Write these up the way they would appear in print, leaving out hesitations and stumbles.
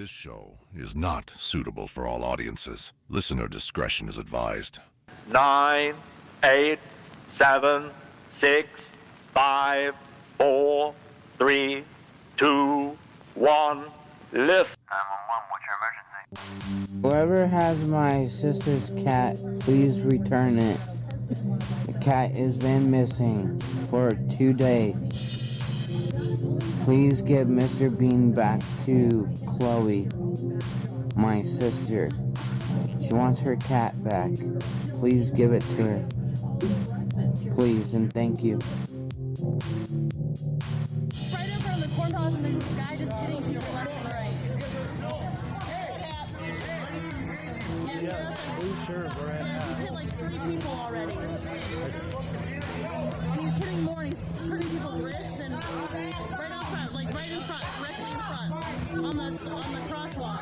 This show is not suitable for all audiences. Listener discretion is advised. 9, 8, 7, 6, 5, 4, 3, 2, 1, lift. 911, what's your emergency? Whoever has my sister's cat, please return it. The cat has been missing for 2 days. Please give Mr. Bean back to Chloe, my sister. She wants her cat back. Please give it to her. Please and thank you. Right in front of the courthouse, and there's this guy just hitting people left and right. Yeah, please, sure, we're at He's hit like 3 people already. And he's hitting more, and he's hurting people's wrists, and right out front, like right in front, directly in front, on the crosswalk.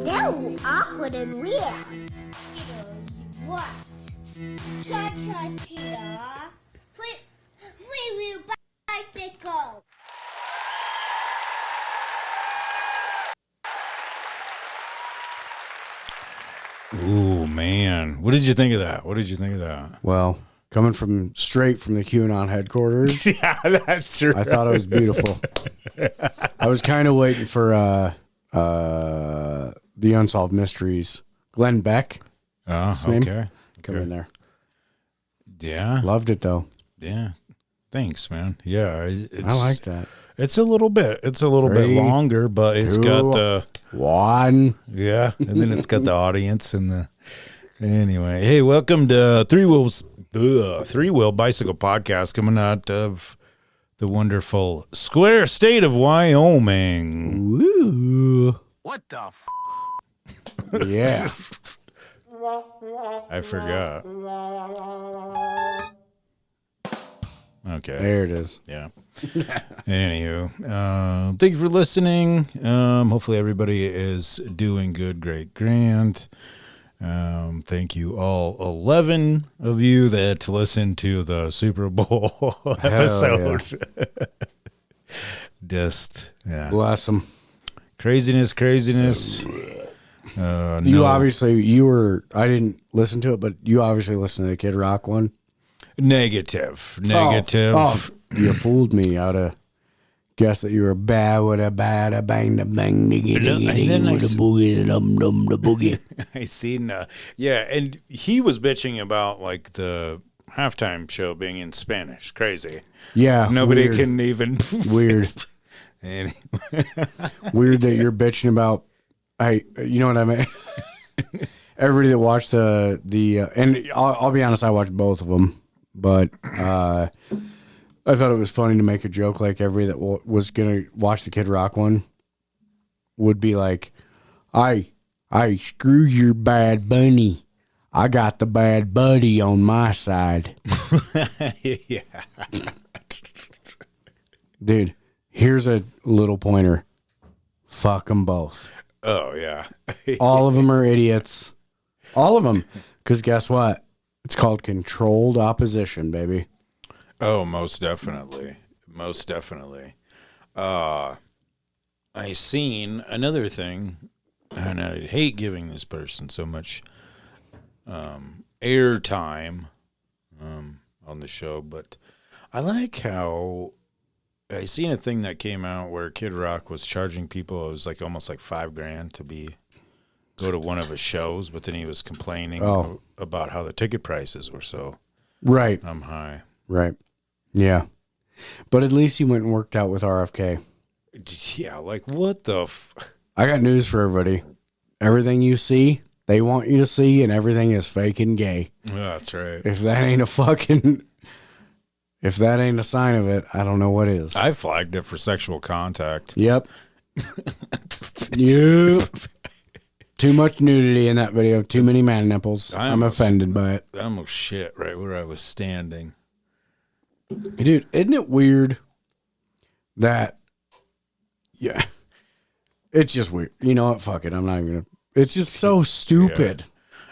They're awkward and weird. What? Cha-cha-cha. Free-wheel bicycle. Ooh, man. What did you think of that? Well, coming straight from the QAnon headquarters, Yeah, that's right. I thought it was beautiful. I was kind of waiting for the Unsolved Mysteries. Glenn Beck. Oh, his name. okay. Come in there. Yeah. Loved it, though. Yeah. Thanks, man. Yeah. I like that. It's a little bit bit longer, but it's got the 1. yeah, and then it's got the audience and the anyway. Hey, welcome to Three Wheel Bicycle Podcast, coming out of the wonderful Square State of Wyoming. Woo. What the f? Yeah. I forgot. Okay. There it is. Yeah. Anywho, thank you for listening. Hopefully everybody is doing good, great, grand. Thank you all 11 of you that listened to the Super Bowl episode. Yeah. Just, yeah. Bless them. Craziness. You obviously, I didn't listen to it, but you obviously listened to the Kid Rock one. Negative. Oh, you fooled me out of guess that you were bad with a bang the bang diggy diggy with a boogie the boogie. I seen, yeah, and he was bitching about like the halftime show being in Spanish. Crazy. Yeah, Nobody weird. can even. Weird. Anyway. Weird that you're bitching about. You know what I mean? Everybody that watched the and I'll be honest, I watched both of them. But I thought it was funny to make a joke like everybody that was going to watch the Kid Rock one would be like, I screw your bad bunny. I got the bad buddy on my side. Yeah. Dude, here's a little pointer. Fuck them both. Oh, yeah. All of them are idiots. All of them. Because guess what? It's called controlled opposition, baby. Oh, most definitely. I seen another thing, and I hate giving this person so much airtime on the show, but I like how I seen a thing that came out where Kid Rock was charging people. It was like almost like $5,000 to go to one of his shows, but then he was complaining about how the ticket prices were so high. Right. Yeah. But at least he went and worked out with RFK. Yeah, like what the I got news for everybody. Everything you see, they want you to see, and everything is fake and gay. Yeah, that's right. If that ain't a sign of it, I don't know what is. I flagged it for sexual contact. Yep. Yep. Too much nudity in that video. Too many man nipples. I'm offended by it. I almost shit right where I was standing. Dude, isn't it weird that, yeah, it's just weird. You know what? Fuck it. I'm not even going to. It's just so stupid.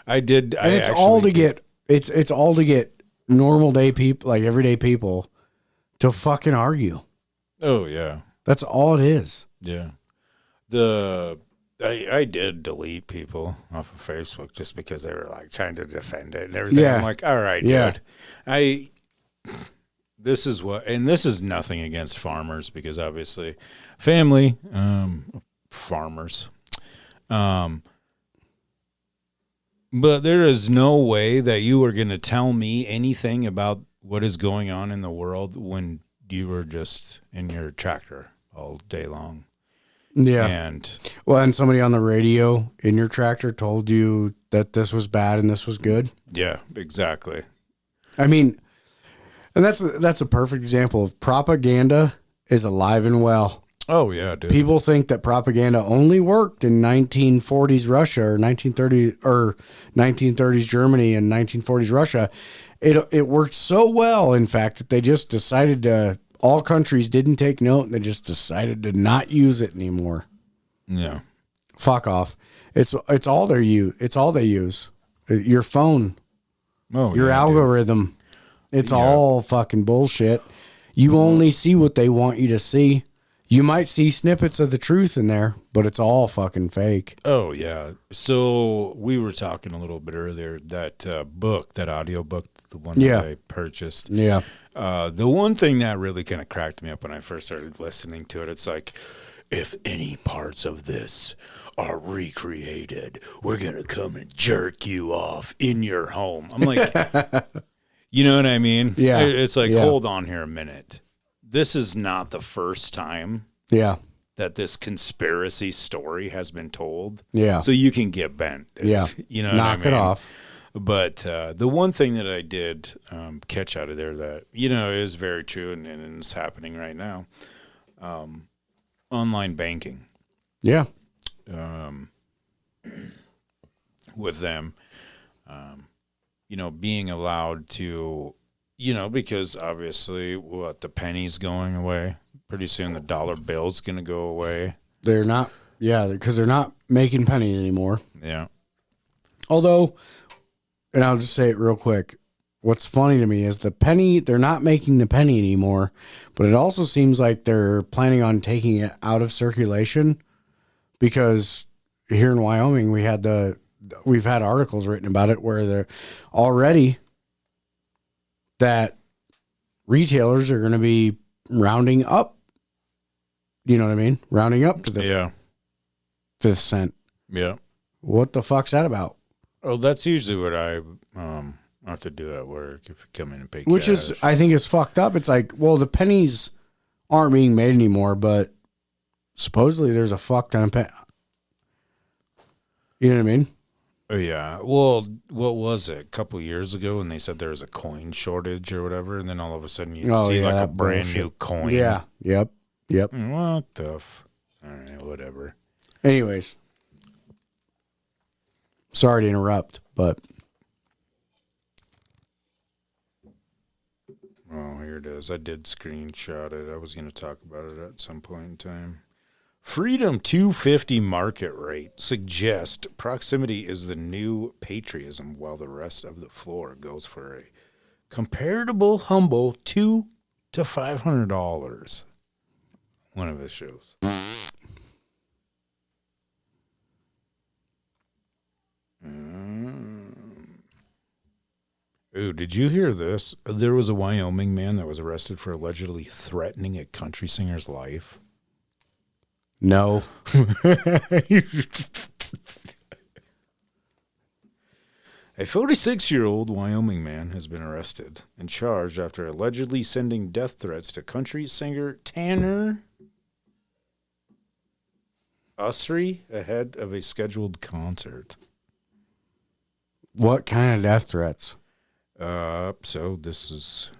Yeah. And it's all to get, it's all to get normal day people, like everyday people, to fucking argue. Oh, yeah. That's all it is. Yeah. I did delete people off of Facebook just because they were like trying to defend it and everything. Yeah. I'm like, all right, Yeah. dude. This is and this is nothing against farmers because obviously family, farmers. But there is no way that you are going to tell me anything about what is going on in the world when you were just in your tractor all day long. Yeah. And And somebody on the radio in your tractor told you that this was bad and this was good. yeah, exactly. I mean, and that's a perfect example of propaganda is alive and well. Oh yeah, dude. People think that propaganda only worked in 1940s Russia or 1930s Germany and 1940s Russia. It worked so well, in fact, that they just decided to. All countries didn't take note, and they just decided to not use it anymore. Yeah. Fuck off. It's all they use. It's all they use. Your phone, Oh, your yeah, dude. algorithm. It's Yeah. all fucking bullshit. You only see what they want you to see. You might see snippets of the truth in there, but it's all fucking fake. Oh yeah. So we were talking a little bit earlier that book, that audio book, the one Yeah. that I purchased. Yeah. The one thing that really kind of cracked me up when I first started listening to it, it's like, if any parts of this are recreated, we're gonna come and jerk you off in your home. I'm like, you know what I mean? Yeah. It's like, Yeah. hold on here a minute. This is not the first time Yeah. that this conspiracy story has been told. Yeah. So you can get bent. Yeah. You know Knock what I it mean? off. But the one thing that I did catch out of there that, is very true and is happening right now, online banking Yeah. with them, being allowed to, because obviously the penny's going away. Pretty soon the dollar bill's going to go away. They're not. Yeah, because they're not making pennies anymore. Yeah. Although, and I'll just say it real quick. What's funny to me is the penny, they're not making the penny anymore, but it also seems like they're planning on taking it out of circulation because here in Wyoming, we've had articles written about it where they're already that retailers are going to be rounding up. You know what I mean? Rounding up to the 5th cent. Yeah. What the fuck's that about? Oh, that's usually what I have to do at work if you come in and pay Which cash. is, I think, is fucked up. It's like, well, the pennies aren't being made anymore, but supposedly there's a fuck ton of pennies. You know what I mean? Oh, yeah. Well, what was it? A couple years ago when they said there was a coin shortage or whatever, and then all of a sudden you see like a that brand bullshit. new coin. Yeah. Yep. What the all right, whatever. Anyways. Sorry to interrupt, but. Oh, here it is. I did screenshot it. I was going to talk about it at some point in time. Freedom 250 market rate suggests proximity is the new patriotism, while the rest of the floor goes for a comparable humble $200 to $500. One of his shows. Ooh, did you hear this? There was a Wyoming man that was arrested for allegedly threatening a country singer's life. No. A 46-year-old Wyoming man has been arrested and charged after allegedly sending death threats to country singer Tanner Usry ahead of a scheduled concert. What kind of death threats? So this is,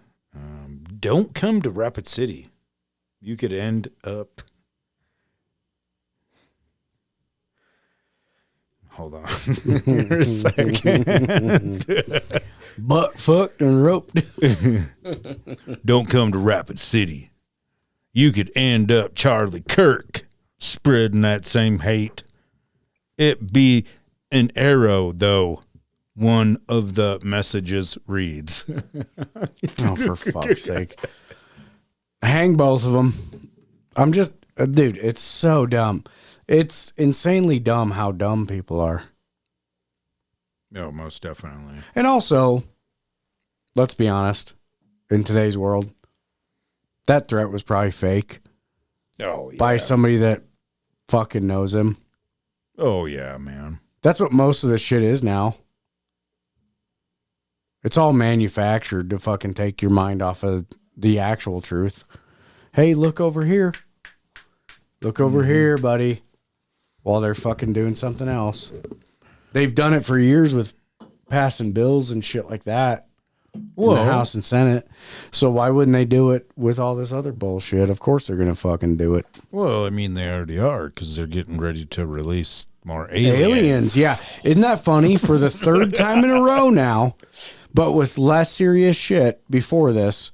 don't come to Rapid City. You could end up. Hold on here a second. Butt fucked and roped. Don't come to Rapid City. You could end up Charlie Kirk spreading that same hate. It be an arrow, though. One of the messages reads. Oh, for fuck's sake. Hang both of them. I'm just, dude, it's so dumb. It's insanely dumb how dumb people are. No, most definitely. And also, let's be honest, in today's world, that threat was probably fake Oh, yeah. by somebody that fucking knows him. Oh, yeah, man. That's what most of this shit is now. It's all manufactured to fucking take your mind off of the actual truth. Hey, look over here. Look over here, buddy. While they're fucking doing something else. They've done it for years with passing bills and shit like that. In the House and Senate. So why wouldn't they do it with all this other bullshit? Of course they're going to fucking do it. Well, I mean, they already are because they're getting ready to release more Aliens, yeah. Isn't that funny? For the third time in a row now, but with less serious shit before this.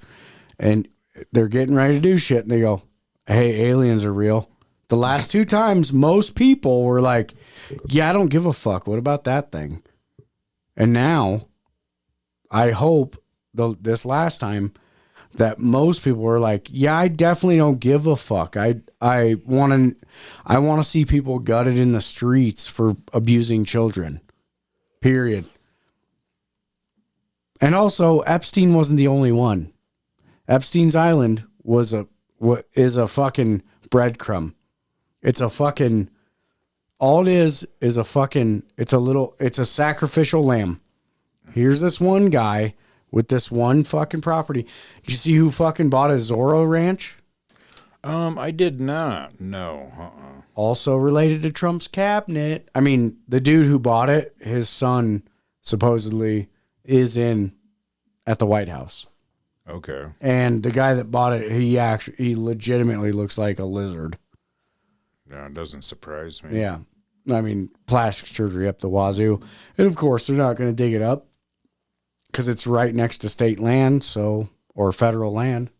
And they're getting ready to do shit. And they go, hey, aliens are real. The last two times, most people were like, yeah, I don't give a fuck. What about that thing? And now, I hope this last time that most people were like, yeah, I definitely don't give a fuck. I want to see people gutted in the streets for abusing children. Period. And also, Epstein wasn't the only one. Epstein's Island is a fucking breadcrumb. It's a fucking, all it is a fucking, it's a sacrificial lamb. Here's this one guy with this one fucking property. Did you see who fucking bought a Zorro ranch? I did not. No. Also related to Trump's cabinet. I mean, the dude who bought it, his son supposedly is at the White House. Okay. And the guy that bought it, he legitimately looks like a lizard. No, it doesn't surprise me. Yeah. I mean, plastic surgery up the wazoo. And of course, they're not going to dig it up because it's right next to state land, or federal land.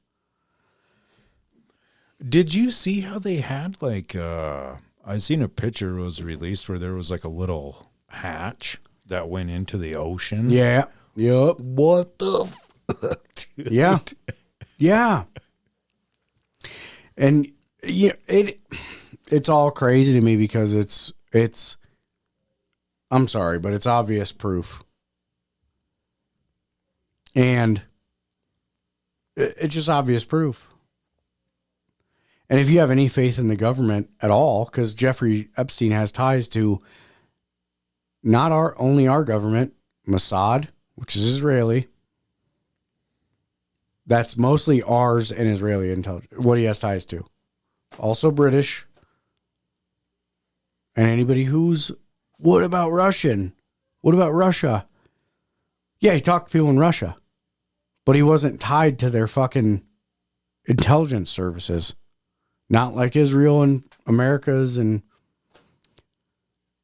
Did you see how they had I seen a picture was released where there was like a little hatch that went into the ocean? Yeah. Yep. What the fuck, dude? Yeah. Yeah. And it's all crazy to me because it's I'm sorry, but it's obvious proof. And it's just obvious proof. And if you have any faith in the government at all, because Jeffrey Epstein has ties to not only our government, Mossad, which is Israeli. That's mostly ours and Israeli intelligence, what he has ties to. Also British. And anybody what about Russian? What about Russia? Yeah, he talked to people in Russia. But he wasn't tied to their fucking intelligence services. Not like Israel and America's and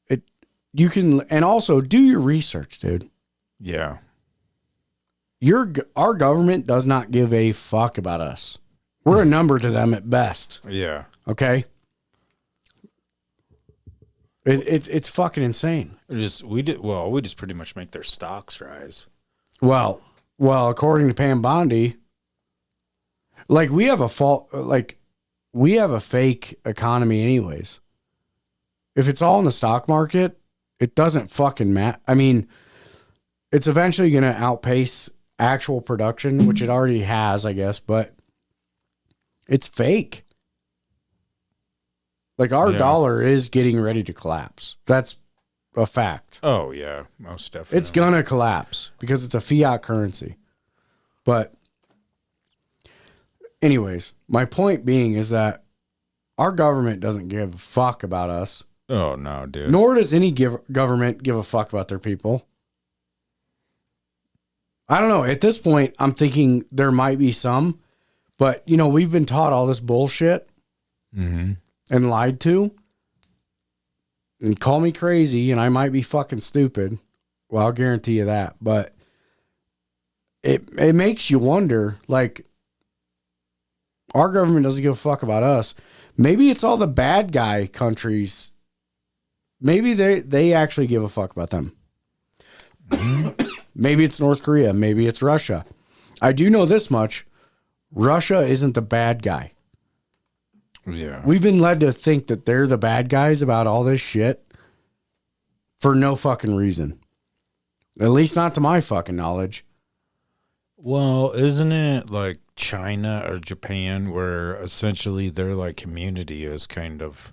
and also do your research, dude. Yeah. Our government does not give a fuck about us. We're a number to them at best. Yeah. Okay? It's fucking insane. We just pretty much make their stocks rise. Well, according to Pam Bondi, we have a fake economy anyways. If it's all in the stock market, it doesn't fucking matter. I mean, it's eventually going to outpace actual production, which it already has, I guess, but it's fake. Our dollar is getting ready to collapse. That's a fact. Oh, yeah, most definitely. It's going to collapse because it's a fiat currency. But anyways, my point being is that our government doesn't give a fuck about us. Oh, no, dude. Nor does any government give a fuck about their people. I don't know. At this point, I'm thinking there might be some. But, we've been taught all this bullshit. Mm-hmm. And lied to. And call me crazy, and I might be fucking stupid. Well, I'll guarantee you that. But it makes you wonder, our government doesn't give a fuck about us. Maybe it's all the bad guy countries. Maybe they actually give a fuck about them. Maybe it's North Korea. Maybe it's Russia. I do know this much. Russia isn't the bad guy. Yeah. We've been led to think that they're the bad guys about all this shit for no fucking reason. At least not to my fucking knowledge. Well, isn't it like China or Japan where essentially their like community is kind of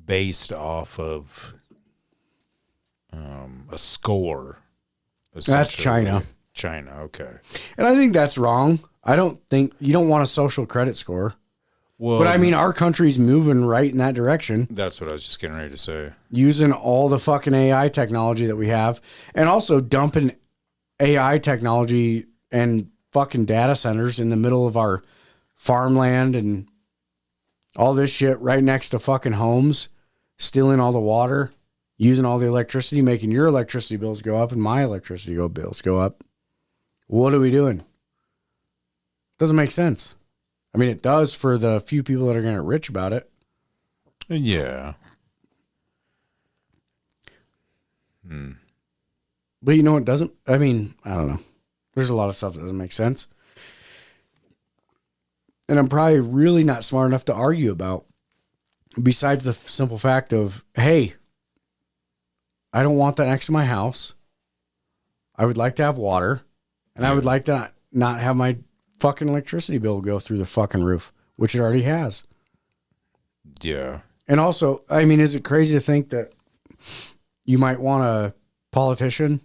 based off of a score? That's essentially? China. China, okay. And I think that's wrong. I don't think you don't want a social credit score. Well, But I mean, our country's moving right in that direction, that's what I was just getting ready to say. using all the fucking AI technology that we have, and also dumping AI technology and fucking data centers in the middle of our farmland and all this shit right next to fucking homes, stealing all the water, using all the electricity, making your electricity bills go up and my electricity bills go up. What are we doing? Doesn't make sense. I mean, it does for the few people that are going to get rich about it. Yeah. But you know what doesn't? I mean, I don't know. There's a lot of stuff that doesn't make sense. And I'm probably really not smart enough to argue about, besides the simple fact of, hey, I don't want that next to my house. I would like to have water. And I would like to not have my fucking electricity bill go through the fucking roof, which it already has. Yeah. And also, I mean, is it crazy to think that you might want a politician,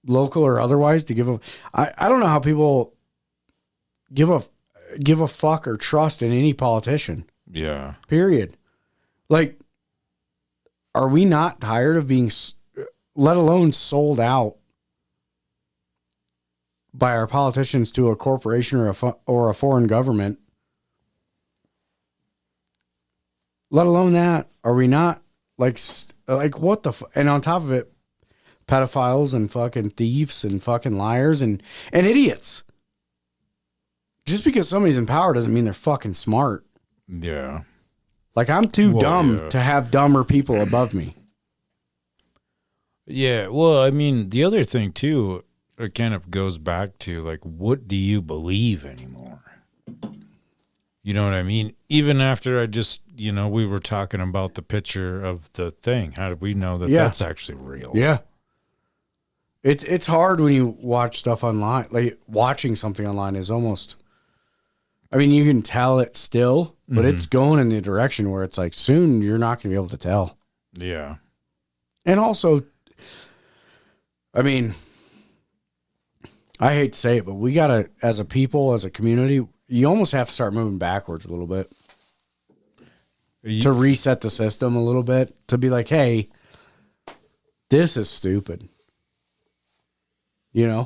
local or otherwise, to give a... I don't know how people give a fuck or trust in any politician. Yeah. Period. Like, are we not tired of being, let alone sold out by our politicians to a corporation or a foreign government? Let alone that, are we not like what the and on top of it, pedophiles and fucking thieves and fucking liars and idiots. Just because somebody's in power doesn't mean they're fucking smart. Yeah. Like, I'm too dumb to have dumber people above me. Yeah. Well, I mean, the other thing too, it kind of goes back to like, what do you believe anymore? You know what I mean? Even after I just, we were talking about the picture of the thing. How did we know that that's actually real? Yeah. It's hard when you watch stuff online. Like, watching something online is almost, I mean, you can tell it still, but it's going in the direction where it's like, soon you're not going to be able to tell. Yeah. And also, I mean, I hate to say it, but we got to, as a people, as a community, you almost have to start moving backwards a little bit to reset the system a little bit, to be like, hey, this is stupid. Yeah,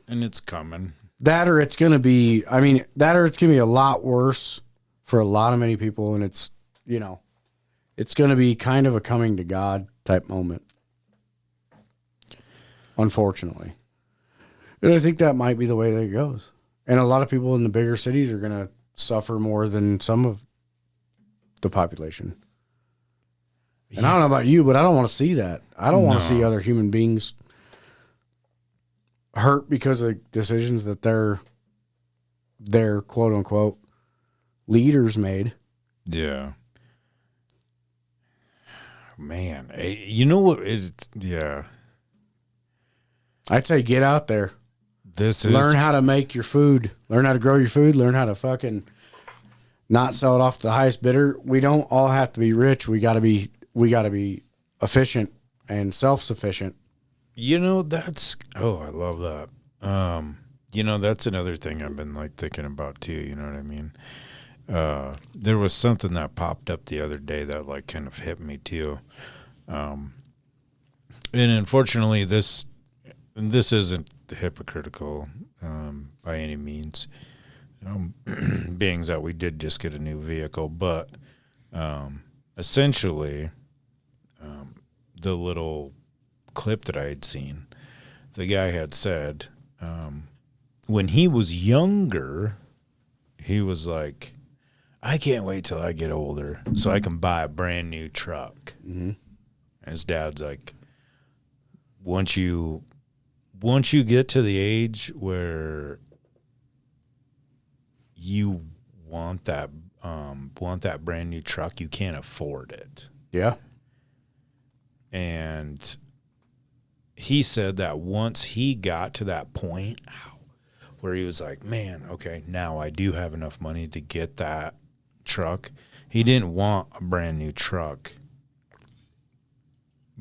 and it's coming. That or it's going to be, a lot worse for a lot of many people, and it's, it's going to be kind of a coming to God type moment. Unfortunately. And I think that might be the way that it goes. And a lot of people in the bigger cities are going to suffer more than some of the population. And I don't know about you, but I don't want to see that. I don't want to see other human beings hurt because of decisions that their quote unquote leaders made. Yeah. Man, you know what? Yeah. I'd say get out there. Learn how to make your food. Learn how to grow your food. Learn how to fucking not sell it off to the highest bidder. We don't all have to be rich. We got to be efficient and self-sufficient. I love that. That's another thing I've been like thinking about too. You know what I mean? There was something that popped up the other day that like kind of hit me too. And unfortunately this isn't hypocritical, by any means, being that we did just get a new vehicle, but, essentially, the little clip that I had seen, the guy had said, when he was younger, he was like, I can't wait till I get older so I can buy a brand new truck. Mm-hmm. And his dad's like, once you get to the age where you want that brand new truck, you can't afford it. Yeah. And he said that once he got to that point where he was like, man, okay, now I do have enough money to get that truck. He didn't want a brand new truck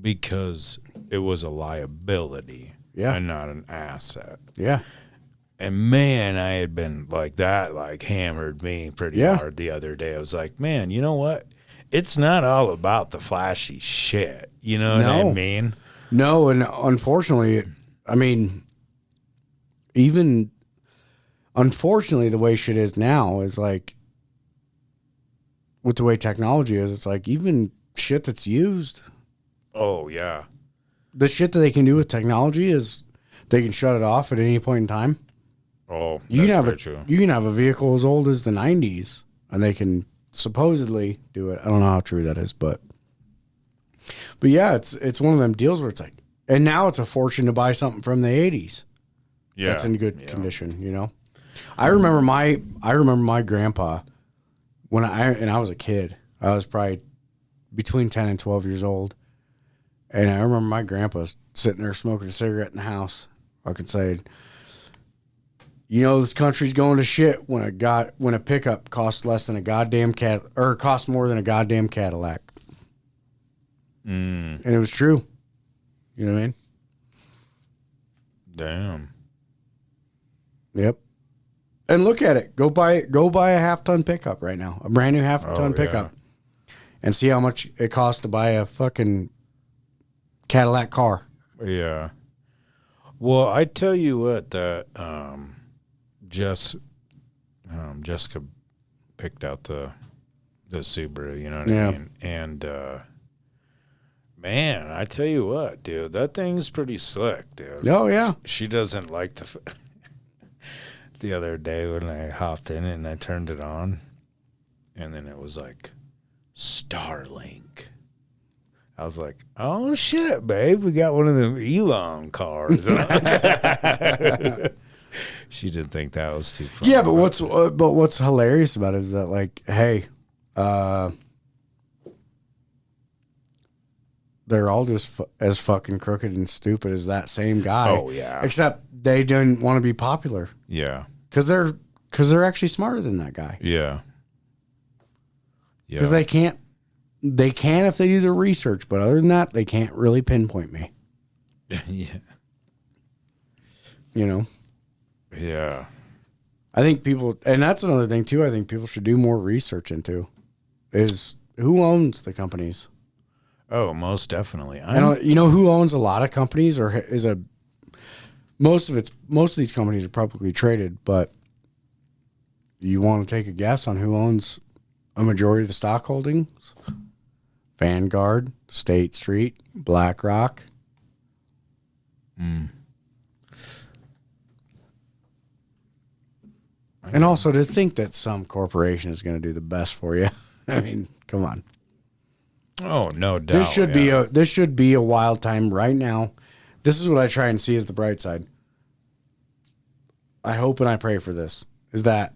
because it was a liability and not an asset. Yeah. And man, I had been like that, like hammered me pretty hard the other day. I was like, man, you know what? It's not all about the flashy shit. You know what I mean? No, and unfortunately, I mean, even unfortunately, the way shit is now is like, with the way technology is, it's like even shit that's used. Oh, yeah. The shit that they can do with technology is they can shut it off at any point in time. Oh, You that's can very true. You can have a vehicle as old as the 90s, and they can supposedly do it. I don't know how true that is, but yeah, it's one of them deals where it's like, and now it's a fortune to buy something from the 80s. Yeah. That's in good condition, you know. I remember my grandpa when I was a kid. I was probably between 10 and 12 years old. And I remember my grandpa sitting there smoking a cigarette in the house. I could say, you know, this country's going to shit when a pickup costs less than a goddamn costs more than a goddamn Cadillac. And it was true. You know what I mean? Damn. Yep. And look at it. Go buy a half-ton pickup right now. A brand new half-ton pickup. And see how much it costs to buy a fucking Cadillac car. Yeah. Well, I tell you what, that Jessica picked out the Subaru, you know what I mean? And man, I tell you what, dude, that thing's pretty slick, dude. Oh, yeah. She doesn't like the other day when I hopped in it and I turned it on, and then it was like Starlink. I was like, oh shit, babe, we got one of them Elon cars. She didn't think that was too funny. Yeah, but what's hilarious about it is that, like, hey, they're all just as fucking crooked and stupid as that same guy. Oh yeah. Except they didn't want to be popular. Yeah. Because they're actually smarter than that guy. Yeah. Yeah. Because they can if they do their research, but other than that, they can't really pinpoint me. Yeah. You know? Yeah. I think people, and that's another thing too, I think people should do more research into, is who owns the companies. Oh, most definitely. You know who owns a lot of companies, or most of these companies are publicly traded, but you want to take a guess on who owns a majority of the stock holdings? Vanguard, State Street, BlackRock. And also to think that some corporation is going to do the best for you. I mean, come on. Oh, no doubt. This should be a wild time right now. This is what I try and see as the bright side. I hope and I pray for this, is that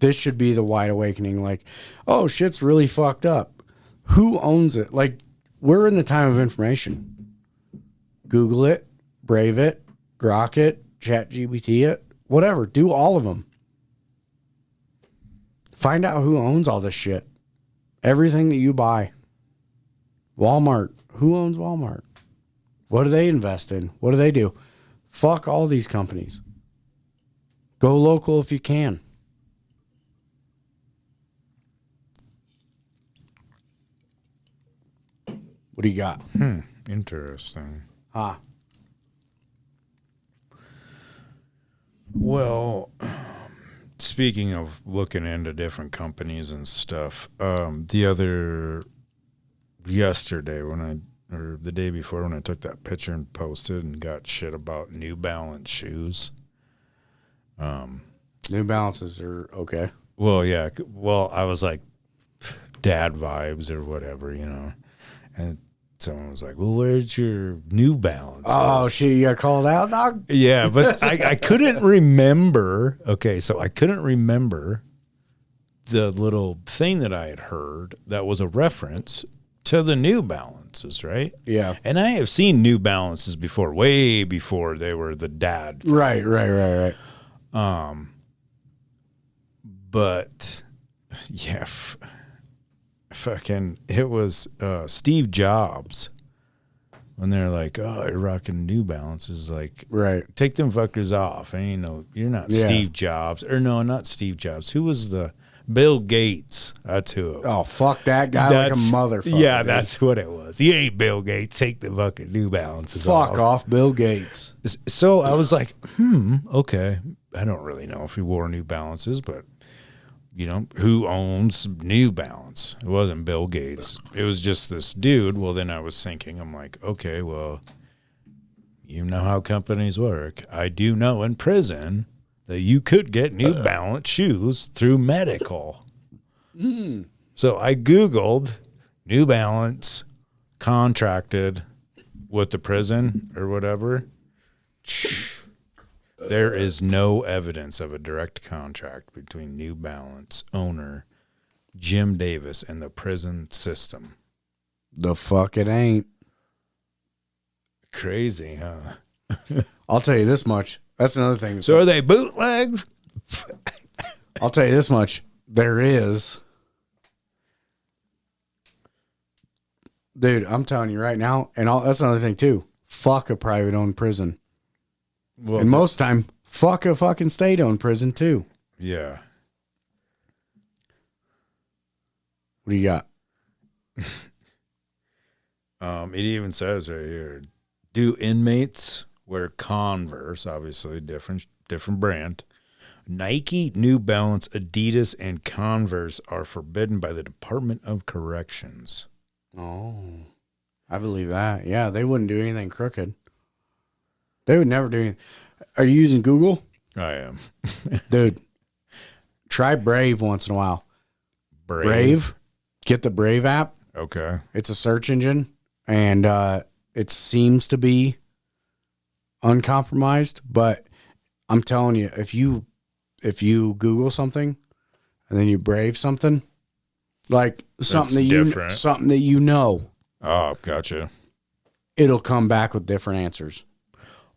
this should be the wide awakening. Like, oh, shit's really fucked up. Who owns it? Like, we're in the time of information. Google it, Brave it, Grok it, ChatGPT it, whatever. Do all of them. Find out who owns all this shit. Everything that you buy. Walmart. Who owns Walmart? What do they invest in? What do they do? Fuck all these companies. Go local if you can. What do you got? Interesting. Huh. Well, speaking of looking into different companies and stuff, yesterday or the day before when I took that picture and posted and got shit about New Balance shoes. New Balances are okay. Well, yeah. Well, I was like dad vibes or whatever, you know. And someone was like, well, where's your New Balance? Oh, shit, you got called out, dog? Yeah, but I couldn't remember. Okay, so I couldn't remember the little thing that I had heard that was a reference to the New Balances, right? Yeah. And I have seen New Balances before, way before they were the dad. Right. But yeah, fucking, it was Steve Jobs when they're like, "Oh, you're rocking New Balances." Like, Right. take them fuckers off. Ain't no, you're not Steve Jobs, or no, not Steve Jobs. Who was the Bill Gates? That's who. Oh, fuck that guy like a motherfucker. Yeah, dude. that's what it was. He ain't Bill Gates. Take the fucking New Balances Fuck off, Bill Gates. So I was like, okay. I don't really know if he wore New Balances, but you know, who owns New Balance? It wasn't Bill Gates. It was just this dude. Well, then I was thinking, I'm like, okay, well, you know how companies work. I do know in prison that you could get New Balance shoes through medical. So I Googled New Balance contracted with the prison or whatever. There is no evidence of a direct contract between New Balance owner Jim Davis and the prison system. The fuck it ain't. Crazy, huh? I'll tell you this much. That's another thing. So are they bootlegged? I'll tell you this much. There is. Dude, I'm telling you right now, and that's another thing too. Fuck a private owned prison. Well, and most time, fuck a fucking state owned prison too. yeah. What do you got? It even says right here, do inmates wear Converse, obviously different brand. Nike, New Balance, Adidas, and Converse are forbidden by the Department of Corrections. Oh, I believe that. Yeah, they wouldn't do anything crooked. They would never do anything. Are you using Google? I am. Dude, try Brave once in a while. Brave. Get the Brave app. Okay. It's a search engine, and it seems to be uncompromised. But I'm telling you, if you Google something and then you Brave something, like something that you know, Oh, gotcha. it'll come back with different answers.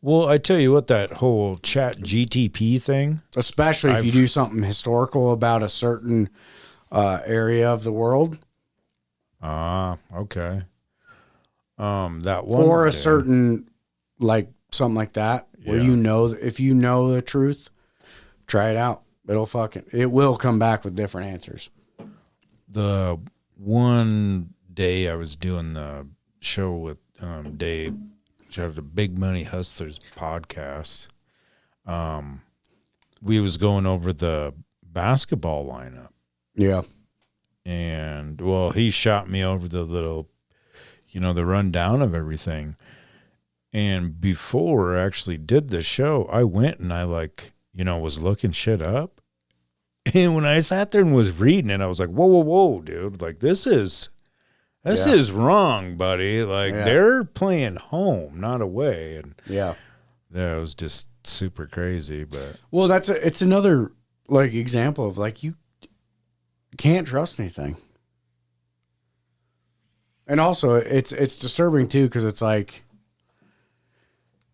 Well, I tell you what, that whole Chat GTP thing, Especially if you do something historical about a certain area of the world. Okay. That one, Or a certain, like, something like that, where Yeah. you know, if you know the truth, try it out. It will come back with different answers. The one day I was doing the show with Dave, shout out to Big Money Hustlers podcast. We was going over the basketball lineup. Yeah. And, well, he shot me over the little, the rundown of everything. And before I actually did the show, I went and I, was looking shit up. And when I sat there and was reading it, I was like, whoa, dude. Like, this is wrong, buddy. Like, they're playing home, not away. And Yeah. that was just super crazy. But Well, it's another, like, example of, like, you can't trust anything. And also, it's disturbing, too, because it's like,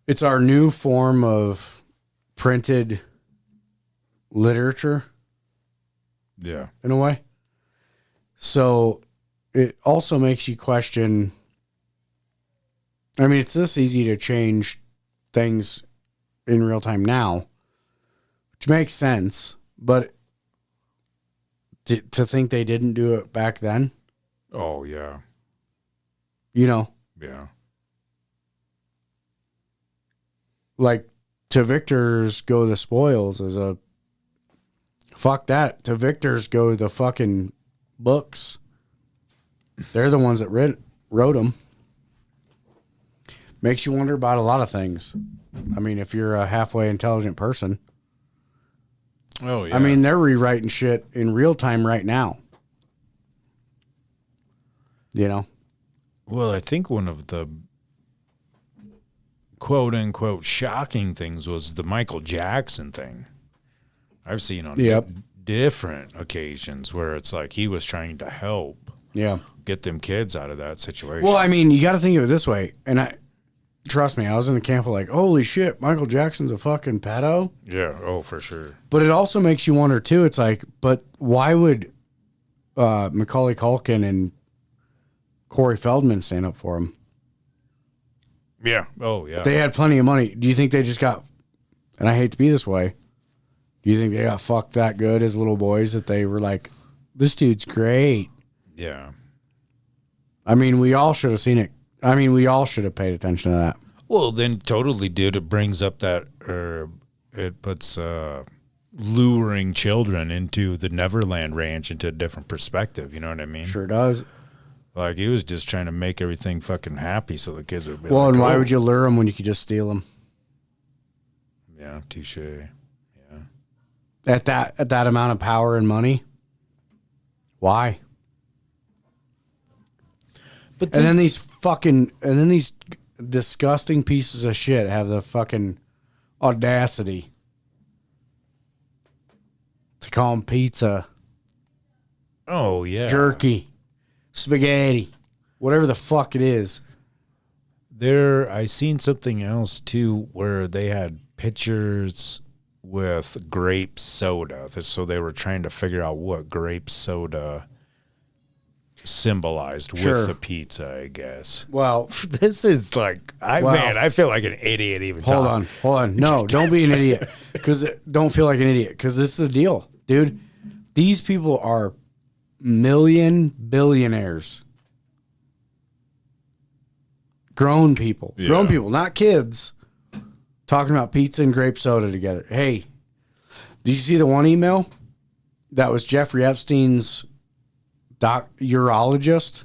it's our new form of printed literature, yeah. in a way. So it also makes you question. I mean, it's this easy to change things in real time now, which makes sense. But to think they didn't do it back then, Oh, yeah. Yeah. Like, to victors go the spoils as a fuck that. To victors go the fucking books. They're the ones that wrote them. Makes you wonder about a lot of things. I mean, if you're a halfway intelligent person. Oh, yeah. I mean, they're rewriting shit in real time right now. Well, I think one of the quote unquote shocking things was the Michael Jackson thing. I've seen on different occasions where it's like he was trying to help get them kids out of that situation. Well, I mean, you got to think of it this way. And trust me, I was in the camp of like, holy shit, Michael Jackson's a fucking pedo. Yeah. Oh, for sure. But it also makes you wonder too. It's like, but why would Macaulay Culkin and Corey Feldman stand up for him? Yeah. Oh, yeah. They had plenty of money. Do you think they just got, and I hate to be this way, do you think they got fucked that good as little boys that they were like, this dude's great? Yeah. I mean, we all should have seen it. I mean, we all should have paid attention to that. Well, then totally, dude. It brings up that, it puts luring children into the Neverland Ranch into a different perspective. You know what I mean? Sure does. Like, he was just trying to make everything fucking happy so the kids would be well, like, and why oh. would you lure them when you could just steal them? Yeah, touche. Yeah. At that amount of power and money? Why? But and then these disgusting pieces of shit have the fucking audacity to call them pizza. Oh, yeah. Jerky. Spaghetti. Whatever the fuck it is. I seen something else too where they had pictures with grape soda. So they were trying to figure out what grape soda symbolized with the pizza, I guess. Well, this is like, I feel like an idiot even Hold on. No, don't be an idiot. Don't feel like an idiot. Because this is the deal, dude. These people are billionaires. Grown people. Yeah. Grown people, not kids. Talking about pizza and grape soda together. Hey, did you see the one email? That was Jeffrey Epstein's urologist.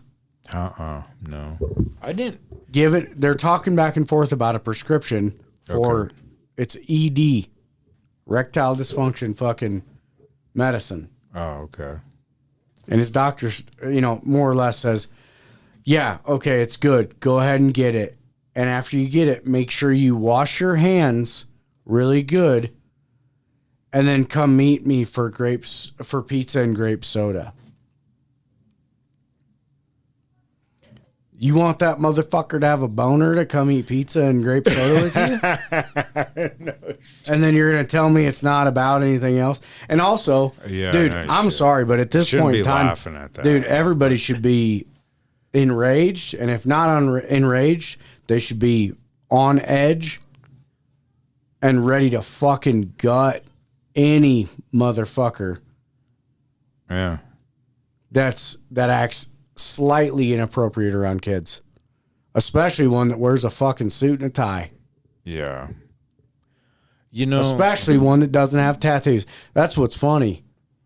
No. I didn't. They're talking back and forth about a prescription for, it's ED, erectile dysfunction fucking medicine. Oh, okay. And his doctor, more or less says, yeah, okay, it's good. Go ahead and get it. And after you get it, make sure you wash your hands really good and then come meet me for pizza and grape soda. You want that motherfucker to have a boner to come eat pizza and grape soda with you? No. And then you're going to tell me it's not about anything else? And also, dude, I'm sorry, but at this point in time, laughing at that. dude, everybody should be enraged. And if not enraged, they should be on edge and ready to fucking gut any motherfucker that acts slightly inappropriate around kids, especially one that wears a fucking suit and a tie. Yeah. Especially one that doesn't have tattoos. That's what's funny,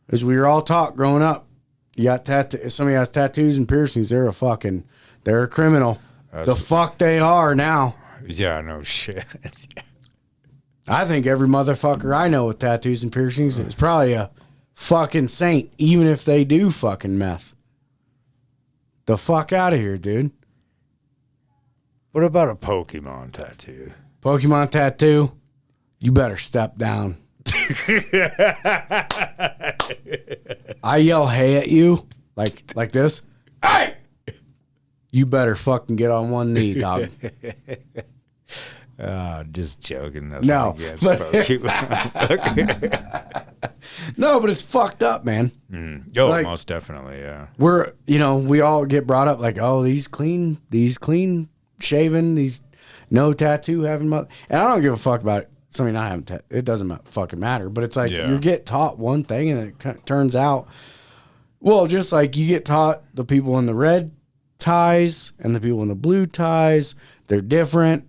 is we were all taught growing up. You got somebody has tattoos and piercings, they're a criminal. The fuck they are now. Yeah, no shit. I think every motherfucker I know with tattoos and piercings is probably a fucking saint, even if they do fucking meth. The fuck out of here, dude. What about a Pokemon tattoo? Pokemon tattoo, you better step down. I yell hey at you like this. Hey! You better fucking get on one knee, dog. Just joking. No, but no, but it's fucked up, man. Most definitely, yeah. We all get brought up like, oh, these clean shaven, these no tattoo having, and I don't give a fuck about somebody not having it doesn't fucking matter. But it's like you get taught one thing, and it turns out, well, just like you get taught the people in the red ties and the people in the blue ties, they're different.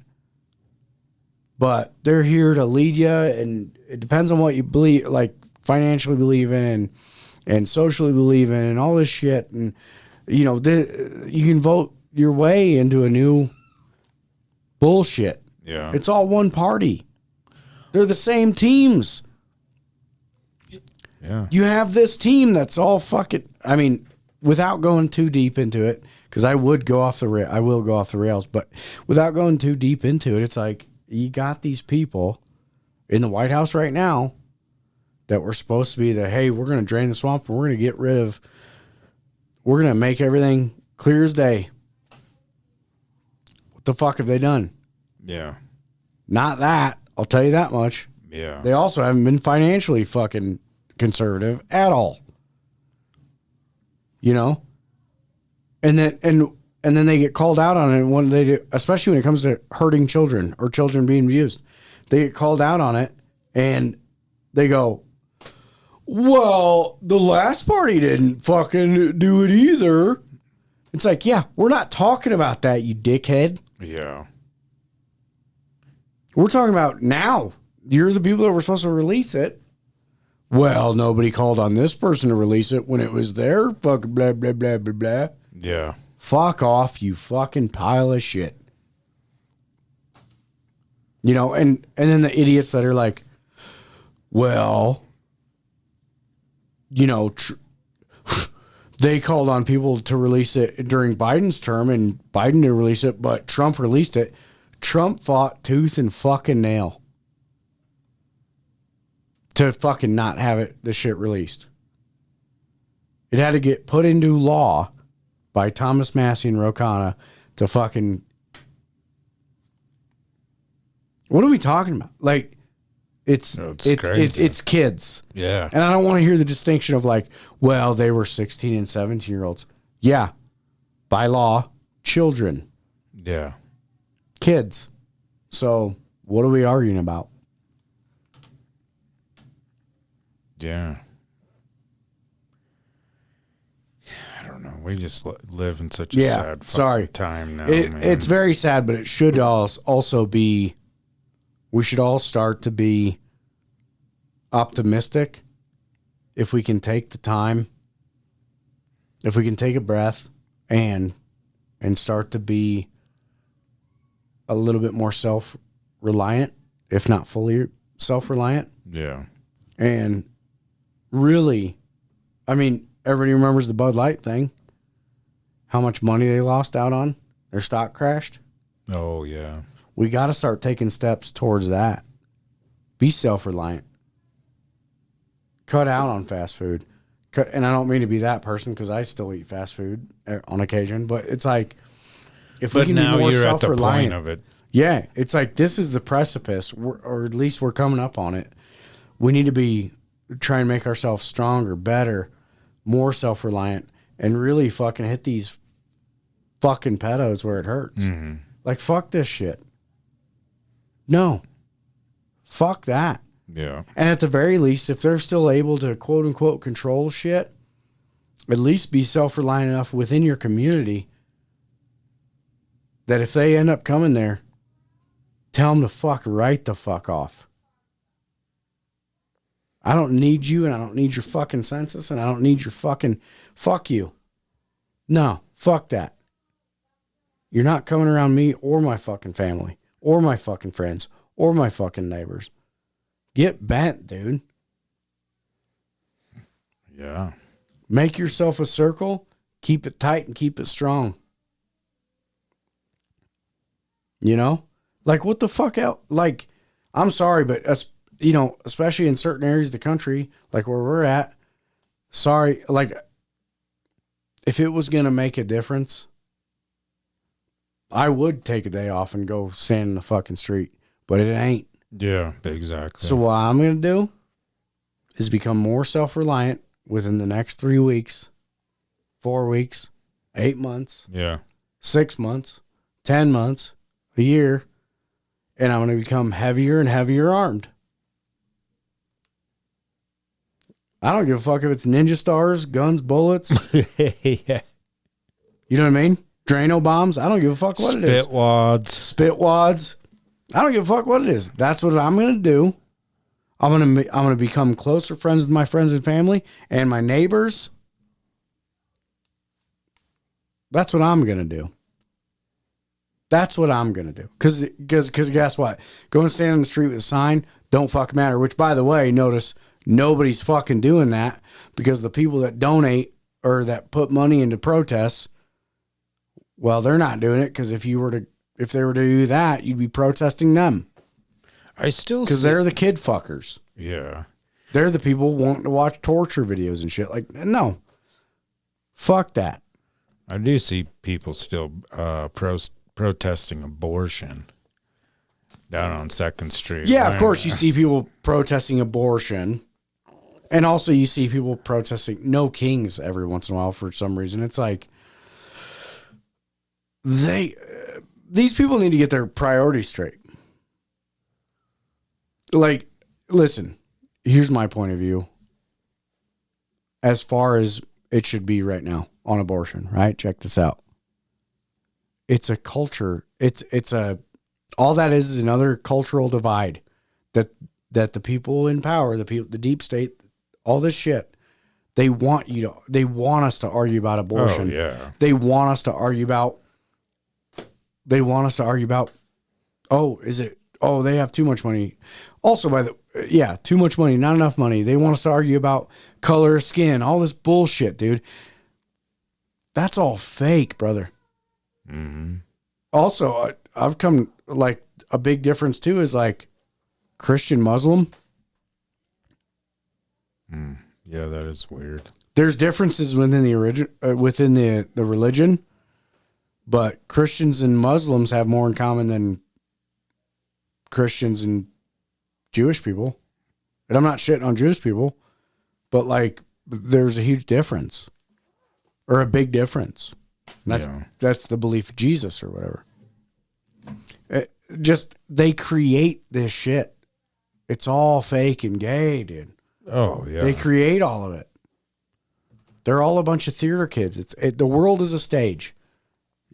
But they're here to lead you, and it depends on what you believe, like financially believe in and socially believe in and all this shit. And, you can vote your way into a new bullshit. Yeah. It's all one party. They're the same teams. Yeah. You have this team that's all fucking, without going too deep into it, because I would go off the I will go off the rails, but without going too deep into it, it's like you got these people in the White House right now that were supposed to be hey, we're going to drain the swamp and we're going to get rid of, we're going to make everything clear as day. What the fuck have they done? Yeah. Not that. I'll tell you that much. Yeah. They also haven't been financially fucking conservative at all. You know? And then they get called out on it when they do, especially when it comes to hurting children or children being abused. They get called out on it and they go, well, the last party didn't fucking do it either. It's like, yeah, we're not talking about that, you dickhead. Yeah. We're talking about now. You're the people that were supposed to release it. Well, nobody called on this person to release it when it was their fucking blah, blah, blah, blah, blah. Yeah. Fuck off, you fucking pile of shit. You know, and then the idiots that are like, well, you know, they called on people to release it during Biden's term and Biden didn't release it, but Trump released it. Trump fought tooth and fucking nail to fucking not have the shit released. It had to get put into law by Thomas Massey and Ro Khanna to fucking... What are we talking about? Like, it's crazy. it's kids. Yeah. And I don't want to hear the distinction of like, well, they were 16 and 17-year-olds. Yeah. By law, children. Yeah. Kids. So what are we arguing about? Yeah. I don't know. We just live in such a sad time now. Man. It's very sad, but it should also be, we should all start to be optimistic if we can take the time, if we can take a breath and start to be a little bit more self-reliant, if not fully self-reliant. Yeah. And really, I mean, everybody remembers the Bud Light thing, how much money they lost out on. Their stock crashed. Oh, yeah. We got to start taking steps towards that. Be self-reliant. Cut out on fast food. And I don't mean to be that person because I still eat fast food on occasion, but it's like, if we can be more you're at the self-reliant, point of it. Yeah, it's like this is the precipice, or at least we're coming up on it. We need to be trying to make ourselves stronger, better, more self-reliant, and really fucking hit these fucking pedos where it hurts. Mm-hmm. Like, fuck this shit. No. Fuck that. Yeah. And at the very least, if they're still able to quote unquote control shit, at least be self-reliant enough within your community that if they end up coming there, tell them to fuck right the fuck off. I don't need you, and I don't need your fucking census, and I don't need your fucking fuck you. No, fuck that. You're not coming around me or my fucking family or my fucking friends or my fucking neighbors. Get bent, dude. Yeah. Make yourself a circle, keep it tight, and keep it strong. You know? Like, what the fuck else? Like, I'm sorry, but, you know, especially in certain areas of the country, like where we're at, sorry, like, if it was going to make a difference, I would take a day off and go stand in the fucking street, but it ain't. Yeah, exactly. So what I'm going to do is become more self-reliant within the next 3 weeks, 4 weeks, 8 months, 6 months, 10 months, a year, and I'm going to become heavier and heavier armed. I don't give a fuck if it's ninja stars, guns, bullets. Yeah. You know what I mean? Drano bombs. I don't give a fuck what it is. Spit wads. Spit wads. I don't give a fuck what it is. That's what I'm going to do. I'm going to become closer friends with my friends and family and my neighbors. That's what I'm going to do. That's what I'm going to do. Because guess what? Go and stand in the street with a sign, don't fucking matter. Which, by the way, notice nobody's fucking doing that because the people that donate or that put money into protests Well, they're not doing it because if they were to do that, you'd be protesting them I still because they're the kid fuckers. yeah. They're the people wanting to watch torture videos and shit. Like, no, fuck that. I do see people still protesting abortion down on 2nd Street. Yeah, of course you see people protesting abortion. And also you see people protesting no kings every once in a while for some reason. It's like these people need to get their priorities straight. Like, listen, here's my point of view as far as it should be right now on abortion, right? Check this out. It's a culture. It's all that is another cultural divide that the people in power, the deep state, all this shit, they want us to argue about abortion. Oh, yeah. They want us to argue about, they have too much money. Also, too much money, not enough money. They want us to argue about color of skin, all this bullshit, dude. That's all fake, brother. Mm-hmm. Also, I've come, like, a big difference too is like Christian Muslim. Yeah, that is weird. There's differences within the religion, but Christians and Muslims have more in common than Christians and Jewish people. And I'm not shitting on Jewish people, but like there's a huge difference or a big difference. And that's the belief of Jesus or whatever. They create this shit. It's all fake and gay, dude. Oh, yeah. They create all of it. They're all a bunch of theater kids. The world is a stage.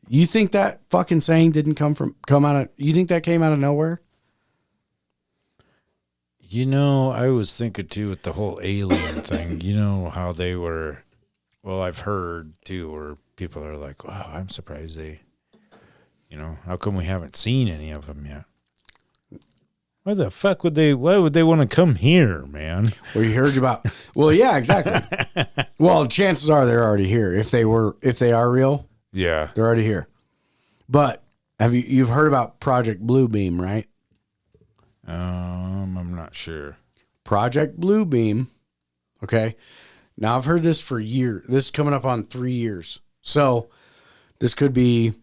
You think that fucking saying didn't you think that came out of nowhere? You know, I was thinking too with the whole alien thing, you know how they were, well, I've heard too, where people are like, wow, I'm surprised how come we haven't seen any of them yet? Why would they want to come here, man? Well, you heard about, well, yeah, exactly. Well, chances are they're already here. If they are real, yeah, they're already here. But you've heard about Project Bluebeam, right? I'm not sure. Project Bluebeam. Okay. Now I've heard this for years. This is coming up on 3 years. So this could be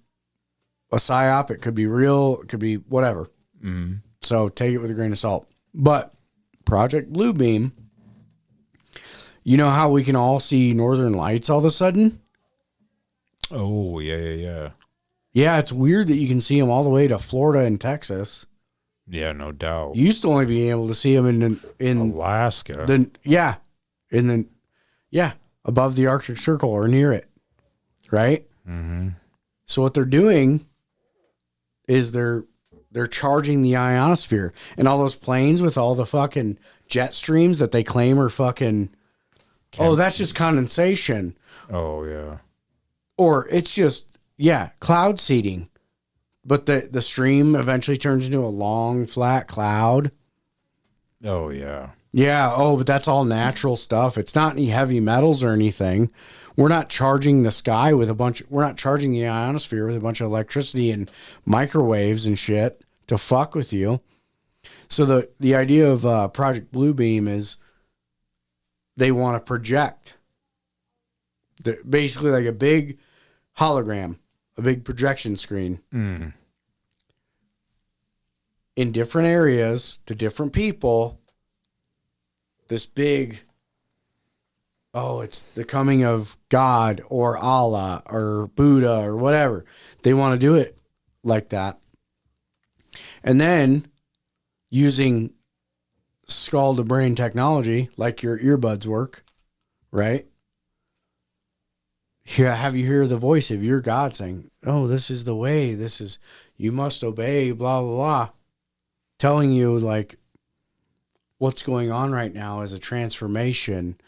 a psyop. It could be real. It could be whatever. Mm-hmm. So take it with a grain of salt. But Project Bluebeam, you know how we can all see northern lights all of a sudden? Oh, yeah. Yeah, it's weird that you can see them all the way to Florida and Texas. Yeah, no doubt. You used to only be able to see them in Alaska. Above the Arctic Circle or near it, right? Mm-hmm. So what they're doing is they're charging the ionosphere, and all those planes with all the fucking jet streams that they claim are fucking, that's just condensation. Oh, yeah. Or it's just, cloud seeding. But the stream eventually turns into a long, flat cloud. Oh, yeah. Yeah, but that's all natural stuff. It's not any heavy metals or anything. We're not charging the sky with we're not charging the ionosphere with a bunch of electricity and microwaves and shit to fuck with you. So the idea of Project Bluebeam is they want to project basically like a big hologram, a big projection screen in different areas to different people. This big, it's the coming of God or Allah or Buddha or whatever. They want to do it like that. And then using skull to brain technology, like your earbuds work, right? Yeah, have you hear the voice of your God saying, "Oh, this is the way. You must obey." Blah blah blah, telling you like what's going on right now is a transformation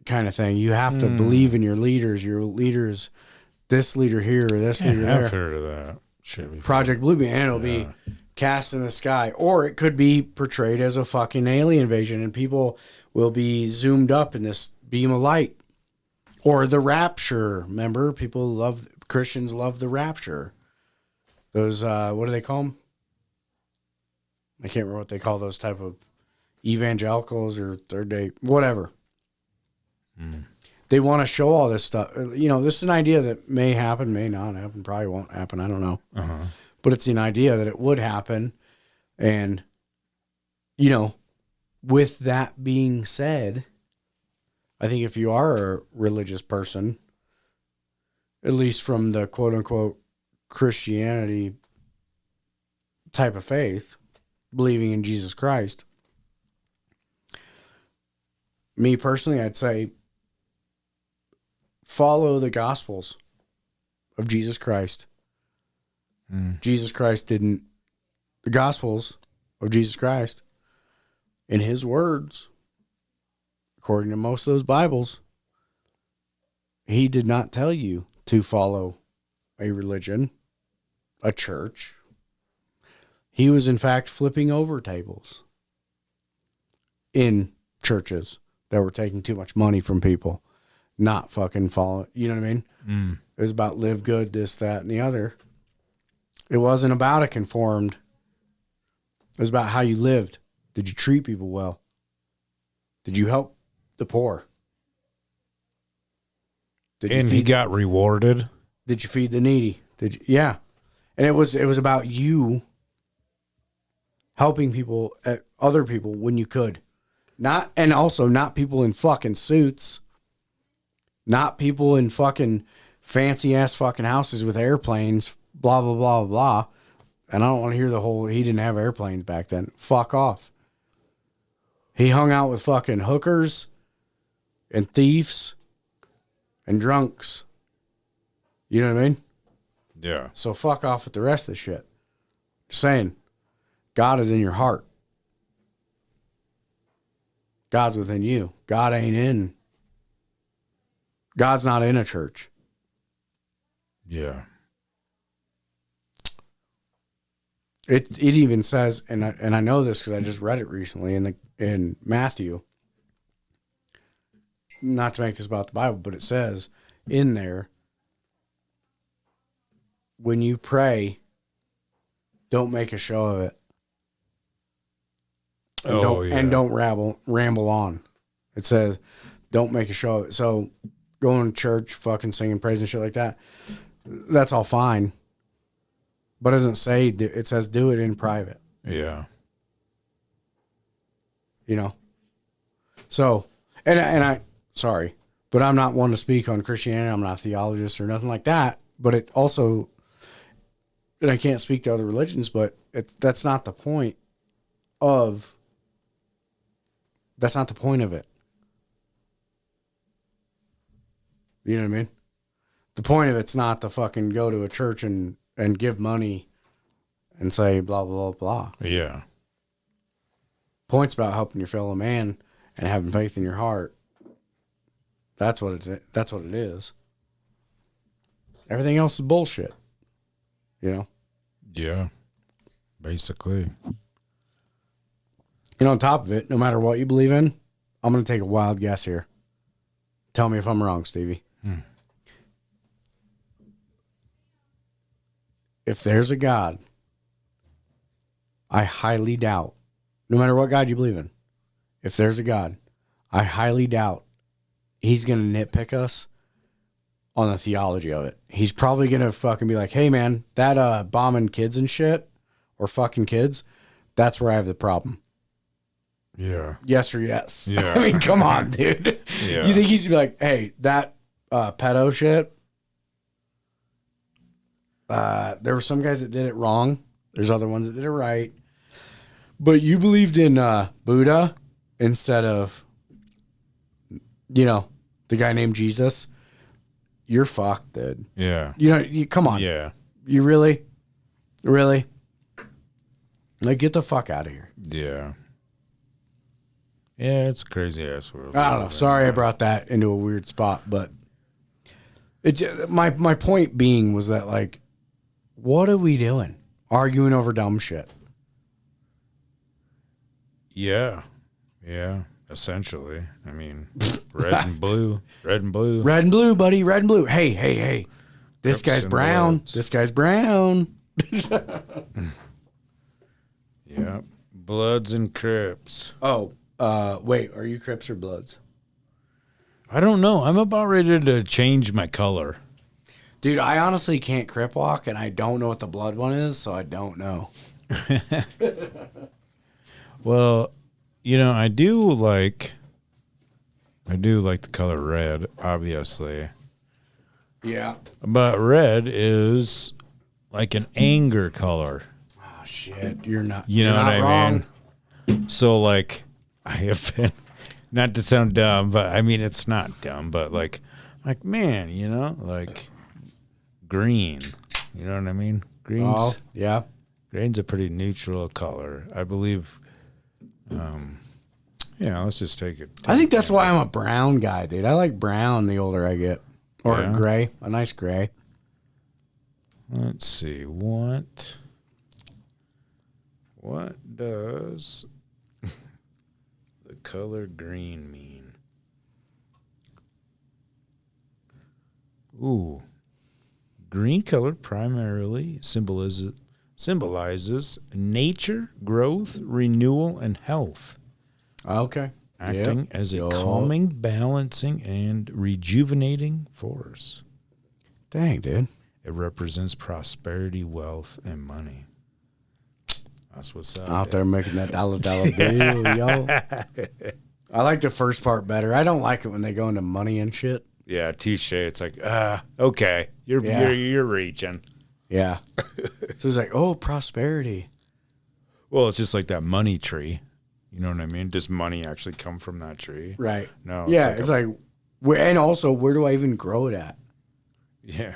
kind of thing. You have to believe in your leaders. Your leaders, this leader here or this leader there. I've heard of that. Shit, Project Bluebeam, and it'll be cast in the sky, or it could be portrayed as a fucking alien invasion, and people will be zoomed up in this beam of light. Or the rapture, remember? People love Christians love the rapture. Those, what do they call them? I can't remember what they call those type of evangelicals or third day, whatever. They want to show all this stuff. You know, this is an idea that may happen, may not happen, probably won't happen. I don't know. But it's an idea that it would happen. And, you know, with that being said, I think if you are a religious person, at least from the quote unquote Christianity type of faith, believing in Jesus Christ, me personally, I'd say follow the Gospels of Jesus Christ. Jesus Christ didn't, the Gospels of Jesus Christ, in his words, according to most of those Bibles, he did not tell you to follow a religion, a church. He was, in fact, flipping over tables in churches that were taking too much money from people, not fucking follow. You know what I mean? It was about live good, this, that, and the other. It wasn't about a conformed. It was about how you lived. Did you treat people well? Did you help the poor? And he got rewarded. Did you feed the needy? Did you? Yeah. And it was about you helping people, other people when you could. And also not people in fucking suits. Not people in fucking fancy ass fucking houses with airplanes, blah, blah, blah, blah. And I don't want to hear the whole, he didn't have airplanes back then. Fuck off. He hung out with fucking hookers and thieves and drunks. You know what I mean? Yeah. So fuck off with the rest of the shit. Just saying, God is in your heart. God's within you. God ain't in. God's not in a church. Yeah. It even says, and I know this because I just read it recently in Matthew. Not to make this about the Bible, but it says in there, when you pray, don't make a show of it. And don't ramble on. It says, don't make a show of it. So going to church, fucking singing praise and shit like that, that's all fine. But it doesn't say, it says do it in private. Yeah. You know? So, and I, sorry, but I'm not one to speak on Christianity. I'm not a theologist or nothing like that. But it also, and I can't speak to other religions, but that's not the point of, that's not the point of it. You know what I mean? The point of it's not to fucking go to a church and give money and say blah, blah, blah, blah. Yeah. Point's about helping your fellow man and having faith in your heart. That's what it is. Everything else is bullshit. You know? Yeah. Basically. And on top of it, no matter what you believe in, I'm going to take a wild guess here. Tell me if I'm wrong, Stevie. If there's a God, I highly doubt, no matter what God you believe in, if there's a God, I highly doubt he's going to nitpick us on the theology of it. He's probably going to fucking be like, hey, man, that bombing kids and shit, or fucking kids, that's where I have the problem. Yeah. Yes or yes. Yeah. I mean, come on, dude. Yeah. You think he's going to be like, hey, that pedo shit, there were some guys that did it wrong. There's other ones that did it right. But you believed in Buddha instead of, you know, the guy named Jesus. You're fucked, dude. Yeah. You know, come on. Yeah. You really? Really? Like, get the fuck out of here. Yeah. Yeah, it's a crazy ass world. I don't know. Sorry I brought that into a weird spot, but my point being was that, like, what are we doing? Arguing over dumb shit. Yeah. Yeah. Essentially. I mean, red and blue. Red and blue. Red and blue, buddy. Red and blue. Hey. This Crips guy's and brown. Bloods. This guy's brown. Yep. Bloods and Crips. Oh, wait, are you Crips or Bloods? I don't know. I'm about ready to change my color. Dude, I honestly can't Crip walk, and I don't know what the Blood one is, so I don't know. Well, you know, I do like the color red, obviously. Yeah. But red is like an anger color. Oh, shit. You're not. You know you're what not I wrong. mean? So, like, I have been, not to sound dumb, but I mean, it's not dumb, but like, man, you know, like green. You know what I mean? Oh, yeah. Green's a pretty neutral color. I believe, yeah, let's just take it. I think that's why I'm a brown guy, dude. I like brown the older I get. Or Yeah. gray. A nice gray. Let's see. What does the color green mean? Ooh. Green color primarily symbolizes nature, growth, renewal, and health, Okay. acting Yep. as a Yup. calming, balancing, and rejuvenating force. Dang, dude. It represents prosperity, wealth, and money. That's what's up. Out dude. there making that dollar bill, yo. I like the first part better. I don't like it when they go into money and shit. Yeah, touche. It's like, okay, you're Yeah. you're reaching. Yeah. So it's like, oh, prosperity. Well, it's just like that money tree. You know what I mean? Does money actually come from that tree? Right. No. Yeah. It's like, and also, where do I even grow it at? Yeah.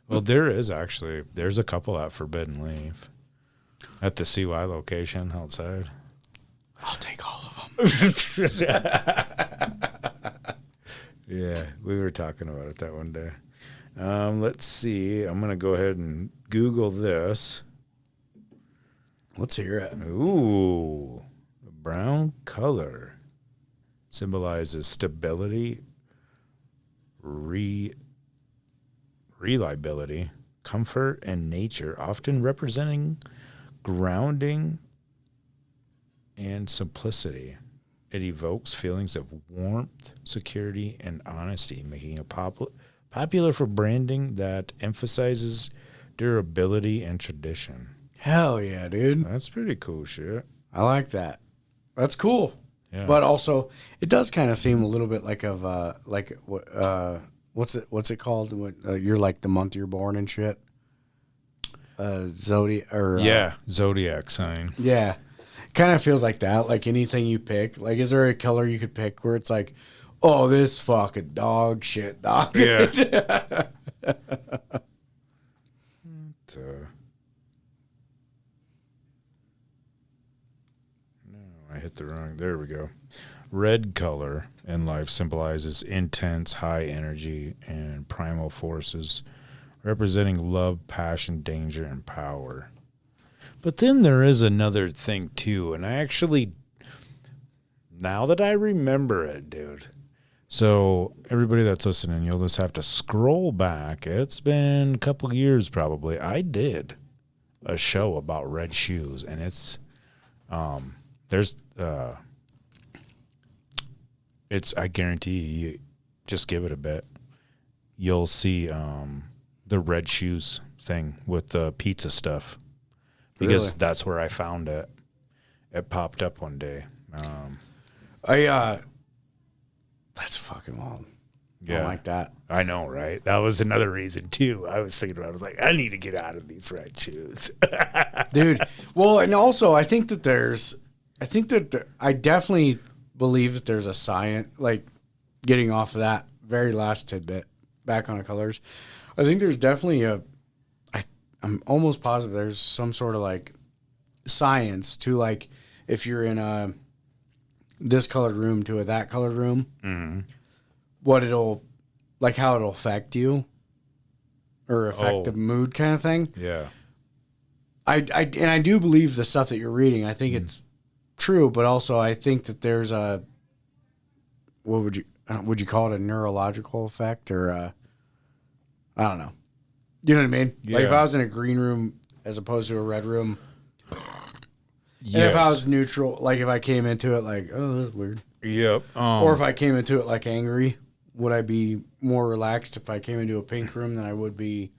Well, there's a couple at Forbidden Leaf at the CY location outside. I'll take all of them. Yeah, we were talking about it that one day. Let's see. I'm gonna go ahead and Google this. Let's hear it. Ooh, the brown color symbolizes stability, reliability, comfort, and nature, often representing grounding and simplicity. It evokes feelings of warmth, security, and honesty, making it popular for branding that emphasizes durability and tradition. Hell yeah, dude. That's pretty cool shit. I like that. That's cool. Yeah. But also, it does kind of seem a little bit like what's it called when you're like the month you're born and shit. Zodiac or Yeah, zodiac sign. yeah. Kind of feels like that. Like anything you pick. Like, is there a color you could pick where it's like, oh, this fucking dog shit, dog. Yeah. No, I hit the wrong. There we go. Red color in life symbolizes intense, high energy and primal forces, representing love, passion, danger, and power. But then there is another thing too, and I actually, now that I remember it, dude. So everybody that's listening, you'll just have to scroll back. It's been a couple years probably. I did a show about red shoes, and it's I guarantee you just give it a bit. You'll see the red shoes thing with the pizza stuff. Because Really? that's where I found it. It popped up one day. That's fucking long. I Yeah. don't like that. I know, right? That was another reason too. I was thinking about. I was like, I need to get out of these red shoes. Dude. Well, and also I definitely believe that there's a science, like getting off of that very last tidbit back on the colors. I think there's definitely I'm almost positive there's some sort of like science to like if you're in this colored room to that colored room, what it'll like how it'll affect you or affect the mood kind of thing. Yeah. I do believe the stuff that you're reading. I think it's true, but also I think that there's a what would you call it, a neurological effect or I don't know. You know what I mean? Like if Yeah. I was in a green room as opposed to a red room. And if I was neutral, like if I came into it like, oh, that's weird. Yep. Or if I came into it like angry, would I be more relaxed if I came into a pink room than I would be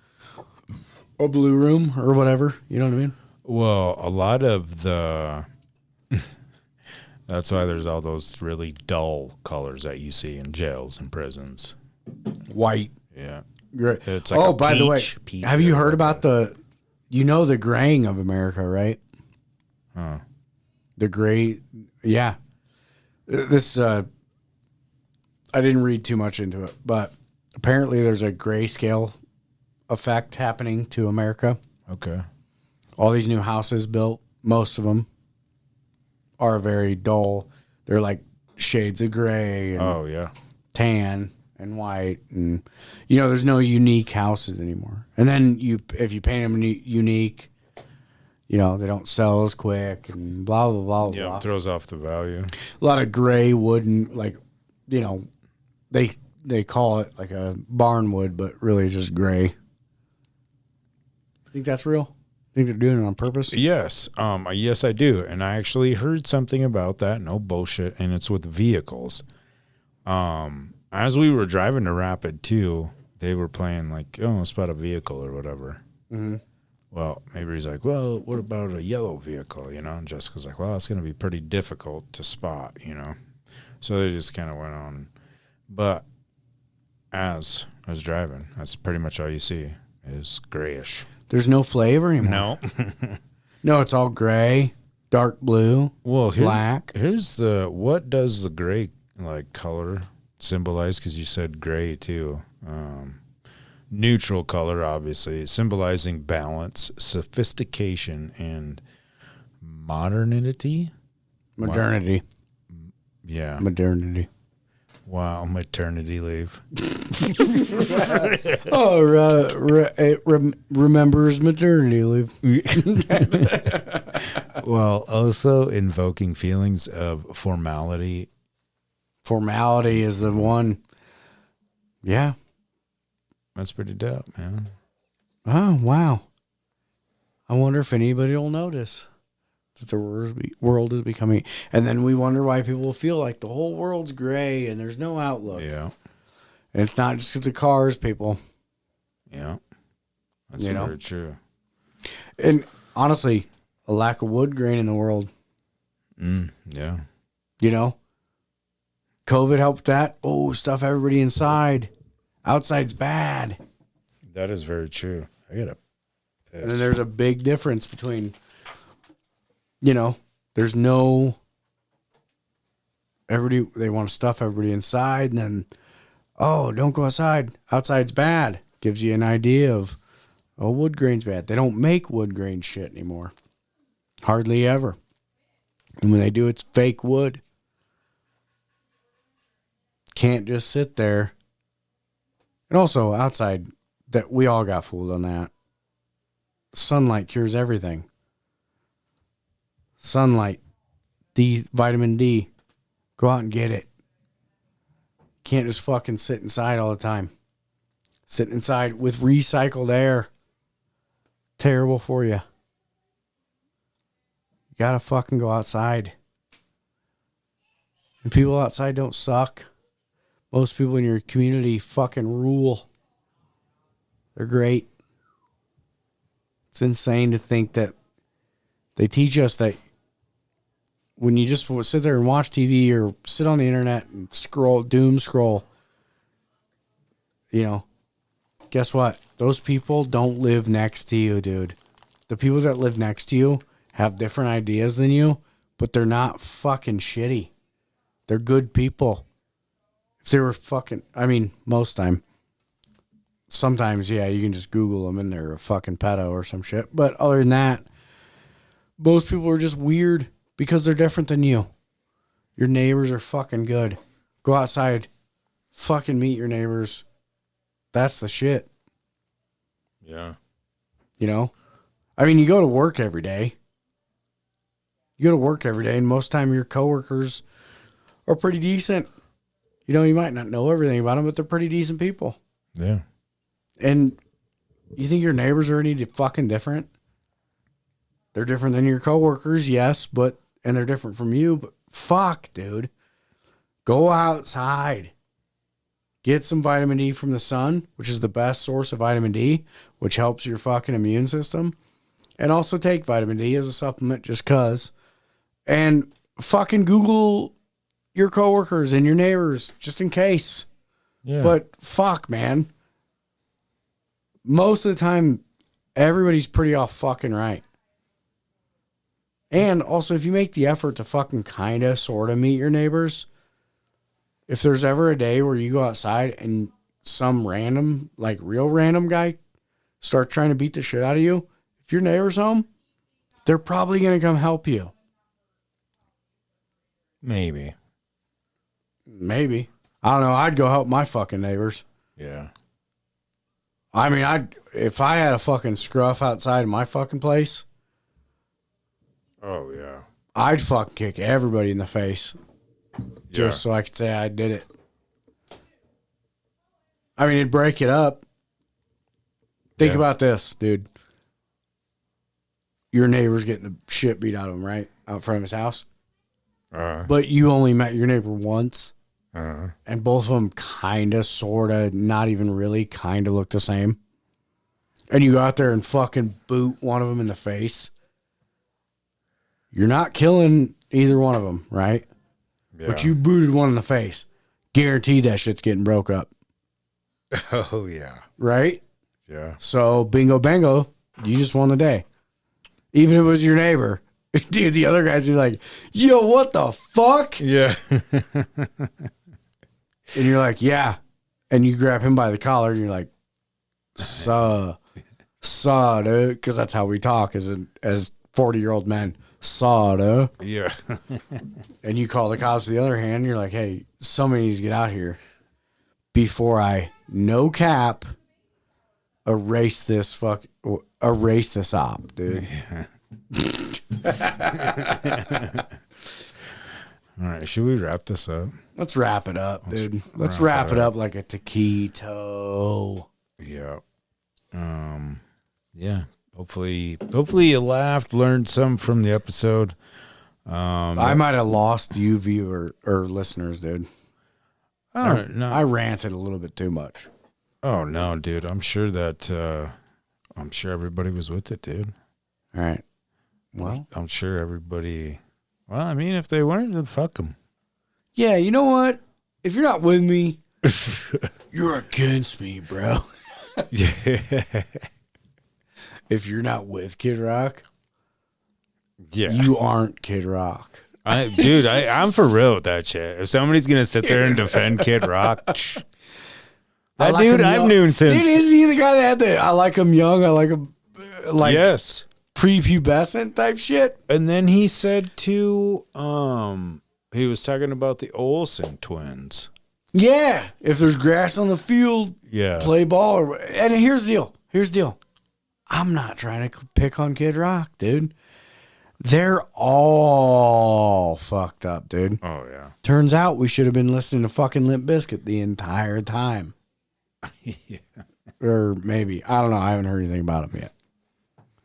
a blue room or whatever? You know what I mean? Well, a lot of the that's why there's all those really dull colors that you see in jails and prisons. White. Yeah. Great. It's like oh, a by the way, peach have you or heard like about the graying of America, right? Huh. The gray, yeah. This, I didn't read too much into it, but apparently there's a grayscale effect happening to America. Okay. All these new houses built, most of them are very dull. They're like shades of gray and Oh yeah. tan and white, and there's no unique houses anymore. And then if you paint them unique, they don't sell as quick and blah blah blah Yeah, blah. it throws off the value. A lot of gray wooden, like they call it like a barn wood, but really it's just gray. Think that's real? Think they're doing it on purpose? Yes. Yes, I do. And I actually heard something about that. No bullshit. And it's with vehicles. As we were driving to Rapid too, they were playing like, oh, spot a vehicle or whatever. Mm-hmm. Well, maybe he's like, well, what about a yellow vehicle? And Jessica's like, well, it's going to be pretty difficult to spot, So they just kind of went on. But as I was driving, that's pretty much all you see is grayish. There's no flavor anymore. No. No, it's all gray, dark blue, Well, black. Here's what does the gray color symbolize? Because you said gray too. Neutral color, obviously, symbolizing balance, sophistication, and modernity. Modernity. Yeah. Modernity. Wow, maternity leave. Oh, it remembers maternity leave. Well, also invoking feelings of formality. Formality is the one. Yeah. That's pretty dope, man. Oh, wow. I wonder if anybody will notice that the world is becoming. And then we wonder why people feel like the whole world's gray and there's no outlook. Yeah. And it's not just because of cars, people. Yeah. That's very true. And honestly, a lack of wood grain in the world. Yeah. COVID helped that. Oh, stuff everybody inside. Outside's bad. That is very true. I gotta piss. And then there's a big difference between, there's no, they want to stuff everybody inside, and then, oh, don't go outside. Outside's bad. Gives you an idea of, oh, wood grain's bad. They don't make wood grain shit anymore. Hardly ever. And when they do, it's fake wood. Can't just sit there. And also outside, that we all got fooled on that. Sunlight cures everything. Sunlight, vitamin D. Go out and get it. Can't just fucking sit inside all the time. Sitting inside with recycled air. Terrible for you. You gotta fucking go outside. And people outside don't suck. Most people in your community fucking rule. They're great. It's insane to think that they teach us that when you just sit there and watch TV or sit on the internet and doom scroll, guess what? Those people don't live next to you, dude. The people that live next to you have different ideas than you, but they're not fucking shitty. They're good people. If they were most time. Sometimes, yeah, you can just Google them and they're a fucking pedo or some shit. But other than that, most people are just weird because they're different than you. Your neighbors are fucking good. Go outside. Fucking meet your neighbors. That's the shit. Yeah. You go to work every day. And most of the time your coworkers are pretty decent. You might not know everything about them, but they're pretty decent people. Yeah. And you think your neighbors are any fucking different? They're different than your coworkers, yes, and they're different from you, but fuck, dude. Go outside. Get some vitamin D from the sun, which is the best source of vitamin D, which helps your fucking immune system. And also take vitamin D as a supplement just cuz. And fucking Google your coworkers and your neighbors just in case. Yeah. But fuck, man. Most of the time, everybody's pretty off fucking right. And also, if you make the effort to fucking kind of sort of meet your neighbors, if there's ever a day where you go outside and some random, like real random guy start trying to beat the shit out of you, if your neighbor's home, they're probably going to come help you. Maybe. Maybe. I don't know. I'd go help my fucking neighbors. Yeah. I mean, if I had a fucking scruff outside of my fucking place, Oh, yeah. I'd fucking kick everybody in the face just so I could say I did it. I mean, it'd break it up. Think about this, dude. Your neighbor's getting the shit beat out of him, right? Out front of his house. But you only met your neighbor once. And both of them kind of, sort of, not even really, kind of look the same. And you go out there and fucking boot one of them in the face. You're not killing either one of them, right? Yeah. But you booted one in the face. Guaranteed that shit's getting broke up. Oh, yeah. Right? Yeah. So, bingo bango, you just won the day. Even if it was your neighbor. Dude, the other guys are like, yo, what the fuck? Yeah. And you're like, yeah. And you grab him by the collar and you're like, dude. Because that's how we talk as 40-year-old men. Dude. Yeah. And you call the cops with the other hand. And you're like, hey, somebody needs to get out here before I, no cap, erase this op, dude. Yeah. All right, should we wrap this up? Let's wrap it up, dude. Let's wrap it up like a taquito. Yeah. Yeah. Hopefully you laughed, learned some from the episode. I might have lost you viewer or listeners, dude. I ranted a little bit too much. Oh no, dude. I'm sure everybody was with it, dude. All right. Well, I'm sure everybody. Well, I mean, if they weren't, then fuck them. Yeah, you know what? If you're not with me, you're against me, bro. Yeah. If you're not with Kid Rock, Yeah. you aren't Kid Rock. I'm for real with that shit. If somebody's gonna sit there and defend Kid Rock, that like dude him I've young. known since. Dude, is he the guy that had the I like him young, I like him like Yes. prepubescent type shit? And then he said to he was talking about the Olsen twins. Yeah. If there's grass on the field, Yeah. play ball. And here's the deal. I'm not trying to pick on Kid Rock, dude. They're all fucked up, dude. Oh yeah. Turns out we should have been listening to fucking Limp Bizkit the entire time. Yeah. Or maybe. I don't know. I haven't heard anything about them yet.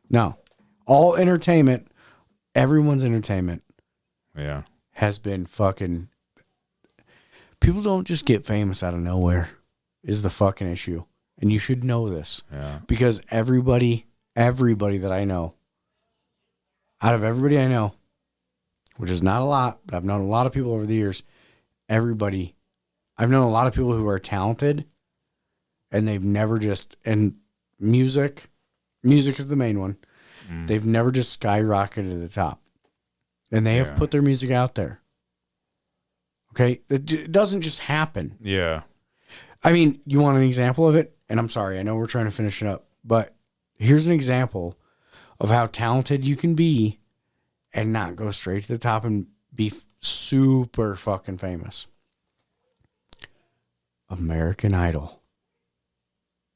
No. All entertainment, everyone's entertainment Yeah. has been fucking... People don't just get famous out of nowhere is the fucking issue. And you should know this. Yeah. Because everybody that I know, out of everybody I know, which is not a lot, but I've known a lot of people over the years, I've known a lot of people who are talented and they've never just, and music is the main one. They've never just skyrocketed to the top. And they have put their music out there. Okay? It doesn't just happen. Yeah. I mean, you want an example of it? And I'm sorry, I know we're trying to finish it up, but here's an example of how talented you can be and not go straight to the top and be super fucking famous. American Idol.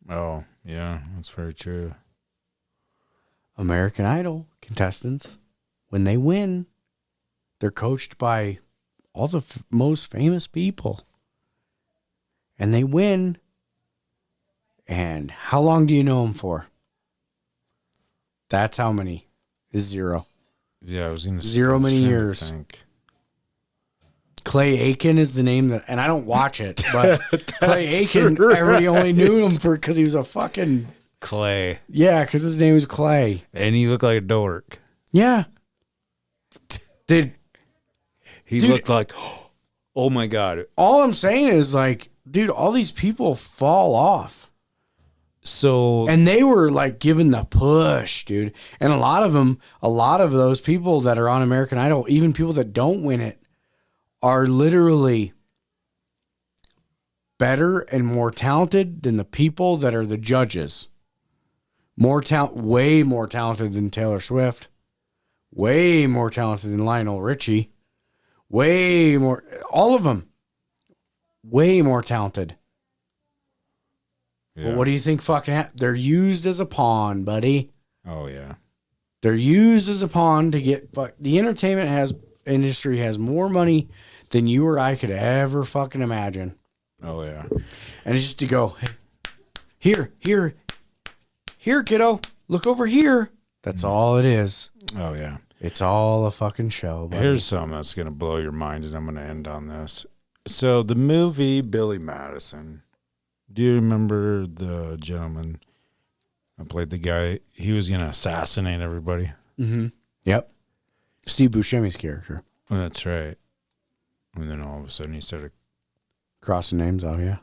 Oh, yeah, that's very true. American Idol contestants, when they win, they're coached by all the most famous people. And they win. And how long do you know him for? That's how many. Is 0. Yeah, I was going to say 0 many years. Clay Aiken is the name that, and I don't watch it, but Clay Aiken, everybody only knew him for because he was a fucking Clay. Yeah, because his name was Clay. And he looked like a dork. Yeah. Dude, looked like, oh my God. All I'm saying is like, dude, all these people fall off. So, and they were like given the push, dude. And a lot of those people that are on American Idol, even people that don't win it, are literally better and more talented than the people that are the judges. Way more talented than Taylor Swift. Way more talented than Lionel Richie. Way more, all of them. Way more talented. yeah. But what do you think they're used as a pawn, buddy. Oh, yeah. They're used as a pawn to get, the entertainment industry has more money than you or I could ever fucking imagine. Oh, yeah. And it's just to go, hey, here, kiddo, look over here. That's all it is. Oh, yeah. It's all a fucking show. Buddy. Here's something that's going to blow your mind, and I'm going to end on this. So the movie Billy Madison, do you remember the gentleman that played the guy? He was going to assassinate everybody. Mm-hmm. Yep. Steve Buscemi's character. Well, that's right. And then all of a sudden he started crossing names out, yeah.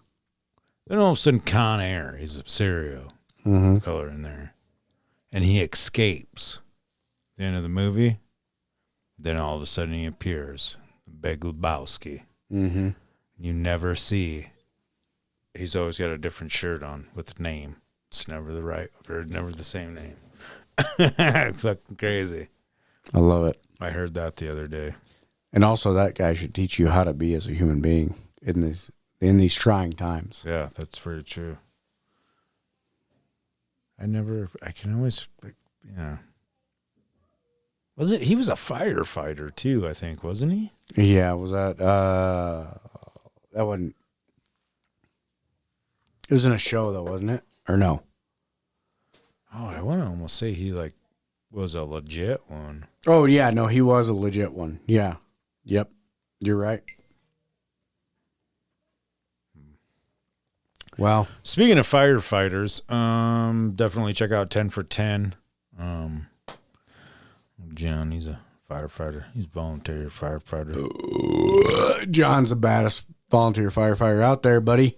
Then all of a sudden Con Air, he's a serial killer in there. And he escapes. At the end of the movie, then all of a sudden he appears. Big Lebowski. Mm-hmm. You never see. He's always got a different shirt on with a name. It's never never the same name. Fucking crazy. I love it. I heard that the other day. And also that guy should teach you how to be as a human being in these trying times. Yeah, that's very true. I can always, yeah. He was a firefighter too, I think, wasn't he? Yeah, was that wasn't, it was in a show though, wasn't it? Or no? Oh, I want to almost say he was a legit one. Oh yeah, no, he was a legit one. Yeah. Yep. You're right. Wow. Speaking of firefighters, definitely check out 10 for 10. John, he's a firefighter. He's a volunteer firefighter. John's the baddest volunteer firefighter out there, buddy.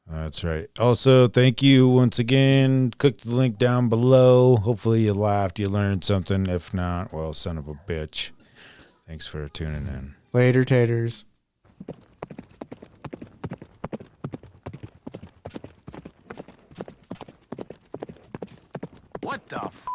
That's right. Also, thank you once again. Click the link down below. Hopefully you laughed, you learned something. If not, well, son of a bitch. Thanks for tuning in. Later, taters. What the f?